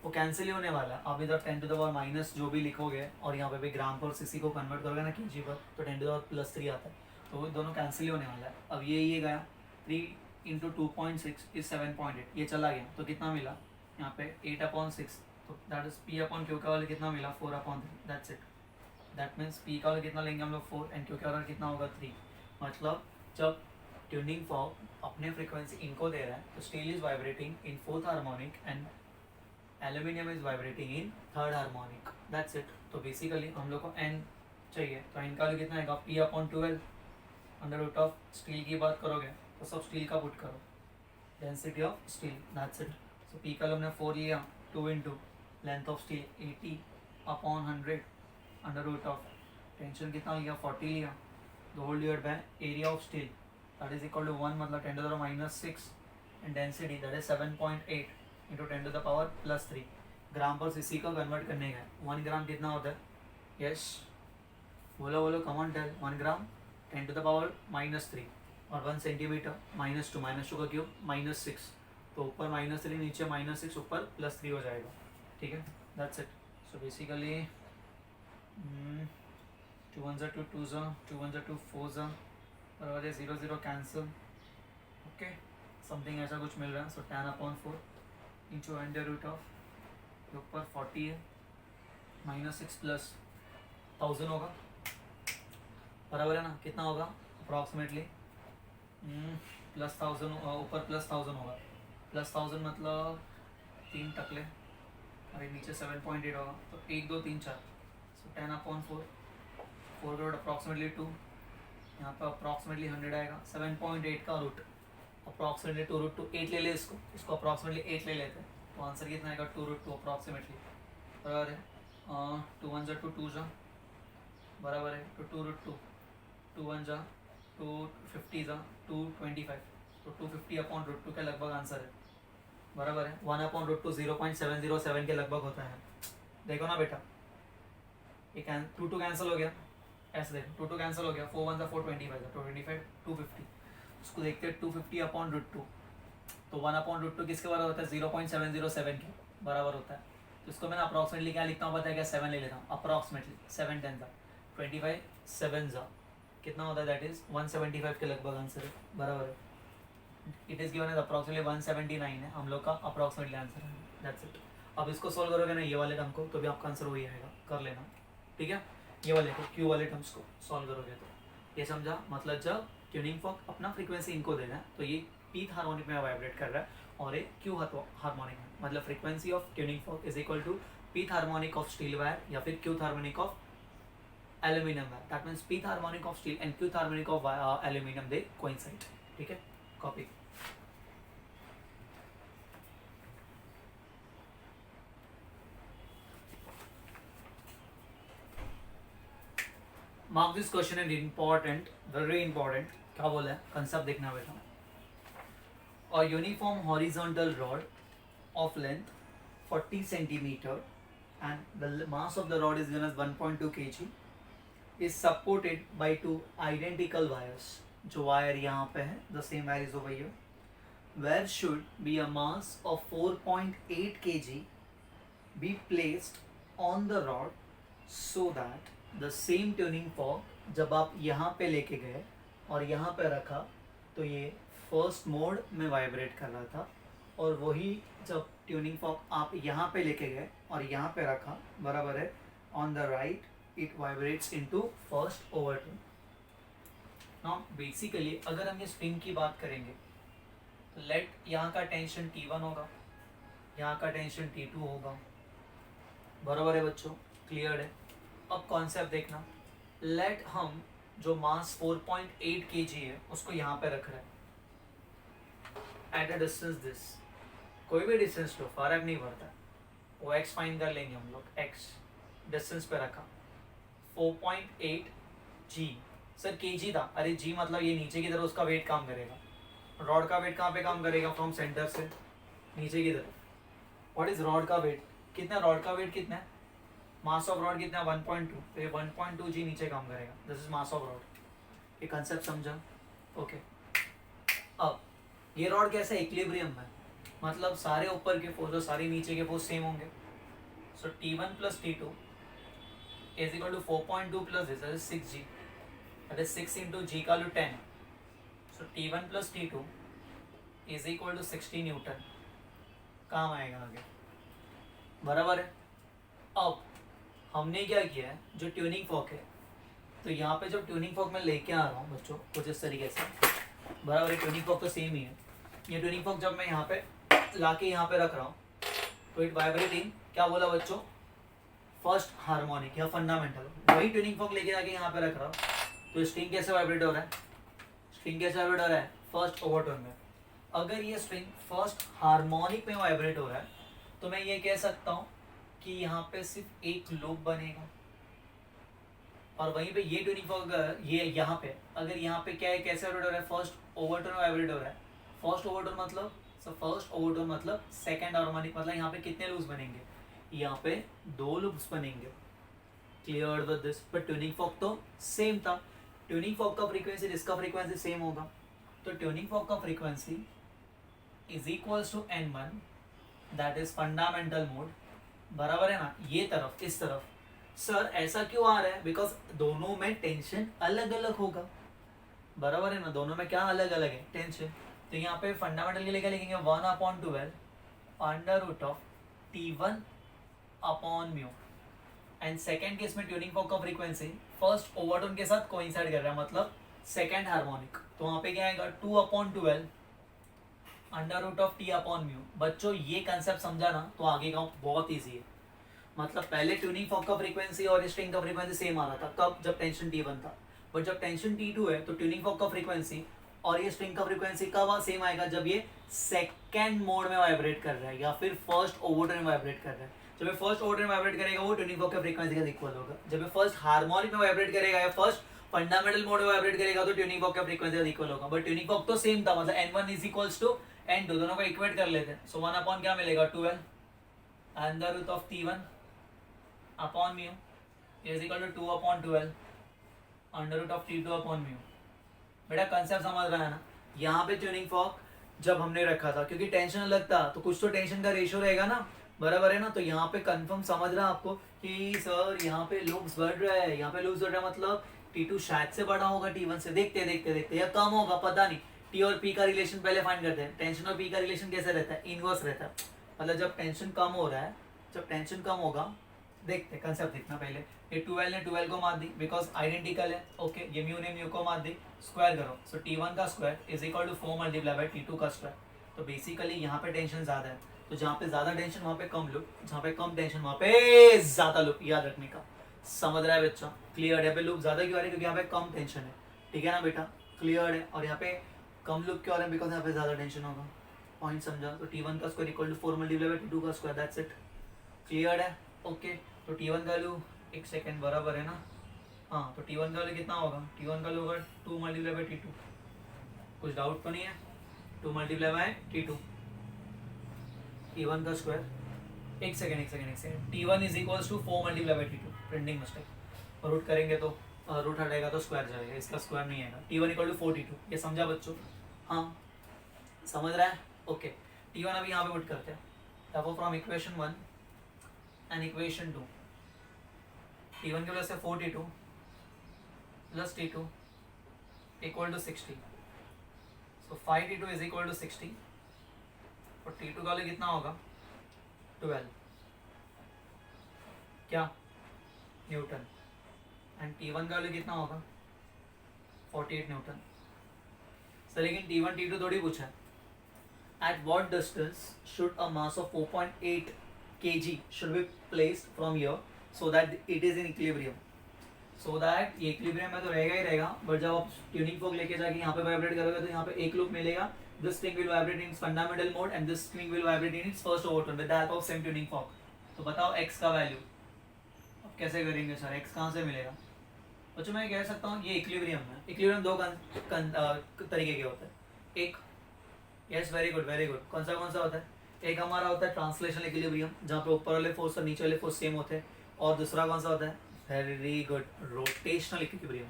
वो कैंसिल ही होने वाला है। आप इधर 10 to the power माइनस जो भी लिखोगे और यहाँ पे भी ग्राम पर सीसी को कन्वर्ट करोगे ना kg पर, तो 10 to the power +3 आता है, तो वो दोनों कैंसिल ही होने वाला है। अब ये गया 3 into 2.6 इज 7.8, ये चला गया तो कितना मिला यहाँ पे 8/6, तो that is P upon Q का वाले कितना मिला 4/3, that's it. That means P का वाले कितना लेंगे हम लोग 4 एंड Q का वाला कितना होगा 3। मतलब जब ट्यूनिंग फॉर्क अपने फ्रीक्वेंसी इनको दे रहा है तो steel is vibrating in 4th harmonic and aluminium is vibrating in 3rd harmonic, that's it. तो बेसिकली हम लोग को n चाहिए, तो n का कितना आएगा P upon 12 under root of steel की बात करोगे तो सब स्टील का पुट करो, density of steel, that's it. So P का हमने 4 लिया, 2 into length of steel 80 upon 100 under root of tension कितना लिया 40 लिया, the whole divided by area of steel that is equal to 1, मतलब 10 to the power -6 and density that is 7.8 into 10 to the power +3 ग्राम पर सीसी का कन्वर्ट करने का। 1 ग्राम कितना होता है, यस बोलो common tell, 1 gram 10 to the power -3 और 1 सेंटीमीटर -2 का क्यूब -6, तो ऊपर -3 नीचे -6 ऊपर +3 हो जाएगा, ठीक है, that's it. So basically 2 1s are 2 2s are 2 1s are 2 4s are और 0 0 कैंसिल, ओके, समथिंग ऐसा कुछ मिल रहा है। सो 10/4 इंटू अंडर रूट ऑफ के ऊपर 40 है -6 प्लस 1000 होगा, बराबर है ना, कितना होगा अप्रॉक्सीमेटली +1000 ऊपर +1000 होगा, +1000 मतलब 3 टकले और नीचे 7.8 होगा, तो 1 2 3 4, सो 10/4 4 रूट अप्रॉक्सीमेटली 2, यहाँ पर अप्रॉक्सीमेटली 100 आएगा, 7.8 का रूट अप्रॉक्सीमेटली 2 रूट 2 8 ले ले, इसको अप्रॉक्सीमेटली 8 ले लेते हैं, तो आंसर कितना आएगा 2 रूट 2 अप्रॉक्सीमेटली, बराबर है 2 1s are 2 2s are बराबर है, तो 2 root 2 2 1s are 250s are 225, तो 250 अपॉन रूट 2 के लगभग आंसर है, बराबर है 1/√2 0.707 के लगभग होता है। देखो ना बेटा, ये 2 2 कैंसिल हो गया, ऐसे देखो 2 2 कैंसिल हो गया, 4 1 4 25 225 250, उसको देखते हैं 250 अपॉन रूट 2, तो 1/√2 किसके बराबर होता है 0.707 के बराबर होता है, तो इसको मैंने अप्रॉक्सीमेटली क्या लिखता हूँ पता है क्या 7 ले लेता हूँ अप्रॉक्सीमेटली, 7 10 25 7 जा कितना होता है, दैट इज 175 के लगभग आंसर है, बराबर है। It is given as approximately 179 है हम लोग का अप्रॉक्सिमेटली आंसर है, दैट्स इट। अब इसको सॉल्व करोगे ना ये वाले टर्म को, तो भी आपका आंसर वही आएगा, कर लेना, ठीक है। ये वाले को क्यू वाले टर्म्स को सॉल्व करोगे तो ये समझा, मतलब जब ट्यूनिंग फॉर्क अपना फ्रीक्वेंसी इनको देना है तो ये पीथ हार्मोनिक में वाइब्रेट कर रहा है और ये क्यू हार्मोनिक में, मतलब frequency of tuning fork is equal to pth harmonic of steel wire या फिर qth harmonic of aluminium wire. That means pth harmonic of steel and qth harmonic of aluminium they coincide, ठीक है। Copy. Mark this question and important, very important. क्या बोला है, कंसेप्ट देखना बेटा। A uniform horizontal rod of length 40 centimeter and the mass of the rod is given as 1.2 kg is supported by two identical wires. जो वायर यहाँ पे है, the same wire is over here. Where should be a mass of 4.8 kg be placed on the rod so that the same tuning fork जब आप यहाँ पे लेके गए और यहाँ पे रखा तो ये फर्स्ट मोड में वाइब्रेट कर रहा था, और वही जब ट्यूनिंग फॉर्क आप यहाँ पे लेके गए और यहाँ पे रखा, बराबर है, on the right it vibrates into first overtone. Now basically अगर हम ये स्ट्रिंग की बात करेंगे तो लेट यहाँ का टेंशन T1 होगा, यहाँ का टेंशन T2 होगा, बराबर है बच्चों, क्लियर है। अब कॉन्सेप्ट देखना, लेट हम जो मास 4.8 kg है उसको यहाँ पे रख रहे हैं एट अ डिस्टेंस दिस, कोई भी डिस्टेंस लो फर्क नहीं पड़ता, वो x फाइन कर लेंगे हम लोग, x डिस्टेंस पे रखा 4.8 g, सर kg था, अरे g मतलब ये नीचे की तरफ उसका वेट काम करेगा, रॉड का वेट कहाँ पे काम करेगा, फ्रॉम सेंटर से नीचे की तरफ। व्हाट इज रॉड का वेट, कितना रॉड का वेट कितना है, मास ऑफ रॉड कितना है 1.2, तो ये 1.2 g नीचे काम करेगा, this is mass of rod. ये कंसेप्ट समझा, ओके। अब ये रॉड कैसे इक्विलिब्रियम में, मतलब सारे ऊपर के फोर्स और सारे नीचे के फोर्स सेम होंगे, सो T1 plus T2 is equal to 4.2 plus this is 6g, that is 6 into g का value 10, so T1 plus T2 is equal to 60 newton, काम आएगा आगे, बराबर है। अब हमने क्या किया है, जो ट्यूनिंग फॉर्क है, तो यहाँ पे जो ट्यूनिंग फॉर्क मैं लेके आ रहा हूँ बच्चों कुछ इस तरीके से, बराबर है, ट्यूनिंग फॉर्क तो सेम ही है। ये ट्यूनिंग फॉर्क जब मैं यहाँ पे लाके यहाँ पे रख रहा हूँ तो इट वाइब्रेट इन, क्या बोला बच्चों, फर्स्ट हार्मोनिक या फंडामेंटल। वही ट्यूनिंग फॉर्क लेके आके यहाँ पे रख रहा हूँ तो स्ट्रिंग कैसे वाइब्रेट हो रहा है, स्ट्रिंग कैसे वाइब्रेट हो रहा है, फर्स्ट ओवरटोन में। अगर ये स्ट्रिंग फर्स्ट हार्मोनिक में वाइब्रेट हो रहा है तो मैं ये कह सकता हूँ कि यहाँ पे सिर्फ एक लूप बनेगा, और वहीं पे ये ट्यूनिंग फॉर्क ये यहाँ पे अगर यहाँ पे क्या है, कैसे वाइब्रेट हो रहा है, फर्स्ट ओवरटोन में वाइब्रेट हो रहा है। फर्स्ट ओवरटोन मतलब फर्स्ट ओवरटोन मतलब सेकंड हार्मोनिक, मतलब यहाँ पे कितने लूप्स बनेंगे, यहाँ पे 2 लूप्स बनेंगे, clear with this. But tuning fork तो सेम था, ट्यूनिंग फॉर्क का फ्रीक्वेंसी इसका फ्रीक्वेंसी सेम होगा, तो ट्यूनिंग फॉर्क का frequency is equals to N1, that is fundamental mode, बराबर है ना। ये तरफ इस तरफ, सर ऐसा क्यों आ रहा है, बिकॉज दोनों में टेंशन अलग अलग होगा, बराबर है ना, दोनों में क्या अलग अलग है, टेंशन। तो यहाँ पे फंडामेंटल के लिए क्या लिखेंगे, 1/12 under root of T1 upon mu, and second case में ट्यूनिंग फॉर्क का फ्रीक्वेंसी फर्स्ट ओवरटोन के साथ कोइंसाइड कर रहा है, मतलब सेकेंड हार्मोनिक, तो वहाँ पे क्या आएगा 2/12 under root of T upon mu. बच्चों ये कंसेप्ट समझा ना तो आगे का बहुत ईजी है, मतलब पहले ट्यूनिंग फॉर्क का फ्रीक्वेंसी और स्ट्रिंग का फ्रीक्वेंसी सेम आ रहा था, कब, जब टेंशन T1 था, बट जब टेंशन T2 है तो ट्यूनिंग फॉर्क का फ्रीक्वेंसी और ये स्ट्रिंग का फ्रीक्वेंसी कब सेम आएगा, जब ये सेकंड मोड में वाइब्रेट कर रहा है या फिर फर्स्ट ओवरटोन में वाइब्रेट कर रहा है। जब ये फर्स्ट ऑर्डर में वाइब्रेट करेगा वो ट्यूनिंग फॉर्क के फ्रीक्वेंसी का इक्वल होगा। जब ये फर्स्ट हार्मोनिक में वाइब्रेट करेगा या फर्स्ट फंडामेंटल मोड में वाइब्रेट करेगा तो ट्यूनिंग फॉर्क का फ्रीक्वेंसी का इक्वल होगा। बट ट्यूनिंग फॉर्क तो सेम था, मतलब n1 is equals to n2, दोनों को इक्वेट कर लेते हैं। सो 1 अपॉन क्या मिलेगा 12 under root of T1 upon mu is equal to 2 upon 12 under root of T2 upon mu. बेटा कंसेप्ट समझ रहा है ना। यहाँ पे ट्यूनिंग फॉर्क जब हमने रखा था क्योंकि टेंशन अलग था तो कुछ तो टेंशन का रेशियो रहेगा ना, बराबर है ना। तो यहाँ पे कंफर्म समझ रहा है आपको कि सर यहाँ पे लूप्स बढ़ रहा है, यहाँ पे लूप्स बढ़ रहा है मतलब T2 शायद से बड़ा होगा T1 से, देखते देखते देखते, या कम होगा पता नहीं। T और P का रिलेशन पहले फाइंड करते हैं। टेंशन और P का रिलेशन कैसे रहता है? इनवर्स रहता है। मतलब जब टेंशन कम हो रहा है, जब टेंशन कम होगा, देखते कंसेप्ट देखना पहले। ये 12 ने 12 को मार दी बिकॉज आइडेंटिकल है। ओके, ये म्यू ने म्यू को मार दी, स्क्वायर करो। सो T1 का square is equal to 4 multiply by T2 का स्क्वायर। तो बेसिकली यहाँ पे टेंशन ज्यादा है, तो जहाँ पे ज्यादा टेंशन वहाँ पे कम लूप, जहाँ पे कम टेंशन वहाँ पे ज्यादा लूप। याद रखने का, समझ रहा है बच्चा? क्लियर है? पे लूप ज्यादा क्यों आ रहा है? क्योंकि यहाँ पे कम टेंशन है। ठीक है ना बेटा? क्लियर है? और यहाँ पे कम लूप क्यों आ रहा है? बिकॉज यहाँ पे ज्यादा टेंशन होगा। पॉइंट समझा? तो T1 का square equal to 4 multiply by T2 का स्क्वायर, दैट्स इट। क्लियर है? ओके, तो T1 का वैल्यू, एक सेकेंड, बराबर है ना? हाँ, तो T1 का वैल्यू कितना होगा? T1 का वैल्यू होगा 2 मल्टीप्लाई बाय T2। कुछ डाउट तो नहीं है? 2 मल्टीप्लाई बाय T2, T1 का स्क्वायर, एक second, T1 is equals to 4 multiply by T2, printing mistake. Root करेंगे तो रूट हटेगा तो स्क्वायर जाएगा, इसका स्क्वायर नहीं आएगा। T1 इक्वल टू 4 T2, ये समझा बच्चों? हाँ, समझ रहा है? ओके, T1 अभी यहाँ पे पुट करते हैं। तब from equation 1 and equation 2, T1 की वजह से 4 T2 plus T2 equal to 60। So 5 T2 is equal to 60 और T2 का वैल्यू कितना होगा? 12 क्या न्यूटन। एंड T1 का वैल्यू कितना होगा? 48 न्यूटन। सर लेकिन T1 T2 थोड़ी पूछा है। At what distance should a mass of 4.8 kg should be placed from here so that it is in equilibrium? So that ये इक्विलिब्रियम में तो रहेगा ही रहेगा, बट जब आप ट्यूनिंग फोक लेके जाके यहाँ पे वाइब्रेट करोगे तो यहाँ पे एक लूप मिलेगा। This string will vibrate in its fundamental mode and this string will vibrate in its first overtone with the help of same tuning फोक। तो बताओ x का वैल्यू अब कैसे करेंगे सर? x कहाँ से मिलेगा? बच्चों मैं कह सकता हूँ ये इक्विलिब्रियम है। इक्विलिब्रियम दो तरीके के होते हैं। एक, yes very good very good, कौन सा होता है? एक हमारा होता है ट्रांसलेशनल इक्विलिब्रियम, जहाँ पे ऊपर वाले फोर्स और नीचे वाले फोर्स सेम होते हैं। और दूसरा कौन सा होता है? Very good, rotational equilibrium.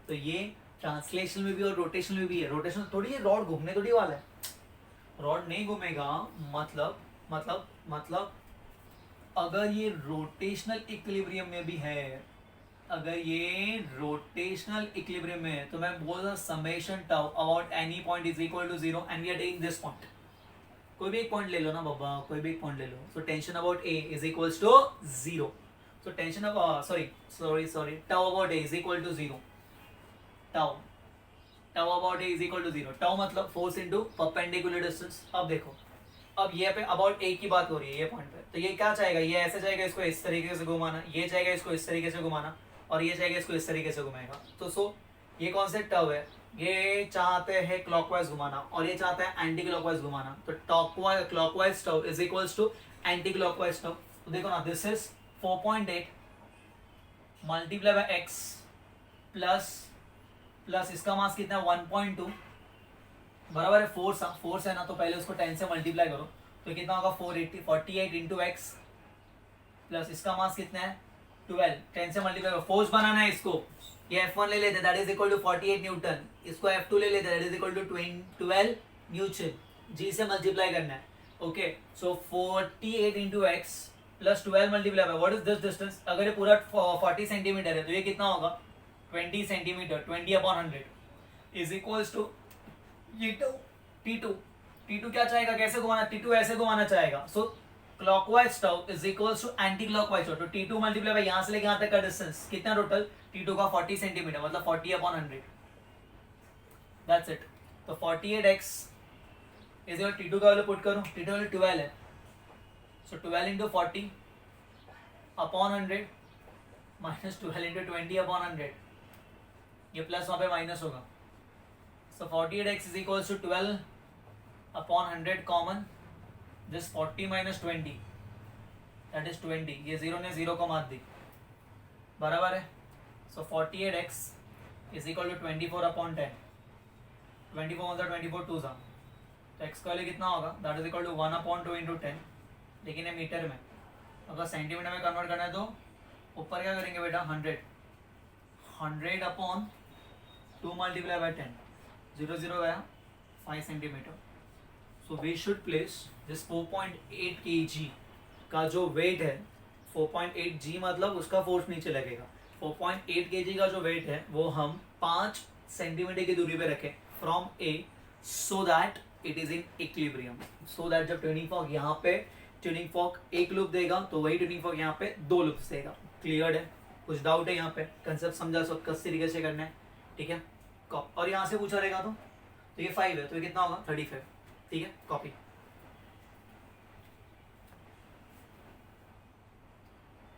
तो ये ट्रांसलेशनल में भी और रोटेशनल में भी है। रोटेशनल थोड़ी, ये रॉड घूमने थोड़ी वाला है, रॉड नहीं घूमेगा। मतलब अगर ये रोटेशनल इक्विलिब्रियम में भी है, अगर ये रोटेशनल इक्विलिब्रियम में है, तो मैं बोल रहा summation tau about any point is equal to 0 and we are taking this point. कोई भी एक पॉइंट ले लो ना बाबा, कोई भी एक पॉइंट ले लो। So tension about A is equals to 0। So tension of sorry tau about a is equal to 0. tau about a is equal to 0. tau मतलब force into perpendicular distance। अब देखो, अब ये पे about a की बात हो रही है ये पॉइंट पे, तो ये क्या चाहेगा? ये ऐसे जाएगा, इसको इस तरीके से घुमाना, ये चाहेगा इसको इस तरीके से घुमाना, और ये चाहेगा इसको इस तरीके से घुमाएगा। तो सो ये कौन से टव है? ये चाहते हैं क्लॉकवाइज घुमाना और ये चाहता है एंटी क्लॉकवाइज घुमाना। तो clockwise tau is equals to anti clockwise tau. तो देखो ना, this is 4.8 multiply by x plus इसका मास कितना है? 1.2 बराबर है फोर्स है ना, तो पहले उसको 10 से मल्टीप्लाई करो तो कितना होगा? 48 इंटू एक्स प्लस इसका मास कितना है? 12, 10 से मल्टीप्लाई करो। फोर्स बनाना है इसको, ये F1 ले लेते that is equal to 48 newton, इसको F2 ले लेते that is equal to 12 newton, g से मल्टीप्लाई करना है। Okay, so 48 into x plus 12 multiply by what is this distance? अगर ये पूरा 40 सेंटीमीटर है तो ये कितना होगा? 20 सेंटीमीटर, 20/100 इज इक्वल्स टू ये T2 क्या चाहेगा? कैसे घुमाना? T2 ऐसे घुमाना चाहेगा। So clockwise tau is equals to anti clockwise tau. तो T2 मल्टीप्लाई बाय यहाँ से लेके यहाँ तक का डिस्टेंस कितना टोटल? T2 का 40 सेंटीमीटर, मतलब 40/100, दैट्स इट। तो 48x इज इक्वल T2 का वैल्यू पुट करो, T2 वैल्यू 12 है। So 12 into 40 upon 100 minus 12 into 20 upon 100, ये प्लस वहाँ पे माइनस होगा। So 48x is equals to 12 upon 100 common, this 40 minus 20 that is 20, ये 0 ने 0 को मार दी, बराबर है। So 48x is equal to 24 upon 10, 24 मतलब 24 2 सा, तो x का वैल्यू कितना होगा? that is equal to 1 upon 2 into 10। लेकिन ये मीटर में, अगर सेंटीमीटर में कन्वर्ट करना है तो ऊपर क्या करेंगे बेटा? 100 अपॉन 2 मल्टीप्लाई बाय 10, 0 गया 5 centimetre. So we should place this 4.8 kg का जो वेट है, 4.8 g मतलब उसका फोर्स नीचे लगेगा। 4.8 kg का जो वेट है वो हम 5 सेंटीमीटर की दूरी पे रखें from A, so that it is in equilibrium, so that जब ट्यूनिंग फॉर्क यहाँ पे ट्यूनिंग फॉर्क एक लूप देगा तो वही ट्यूनिंग फॉर्क यहाँ पे 2 लूप्स देगा। क्लियर है? कुछ डाउट है यहाँ पे? कंसेप्ट समझा सब किस तरीके से करना है, ठीक है। और यहाँ से पूछा रहेगा तो ये 5 है तो ये कितना होगा 35, ठीक है। कॉपी।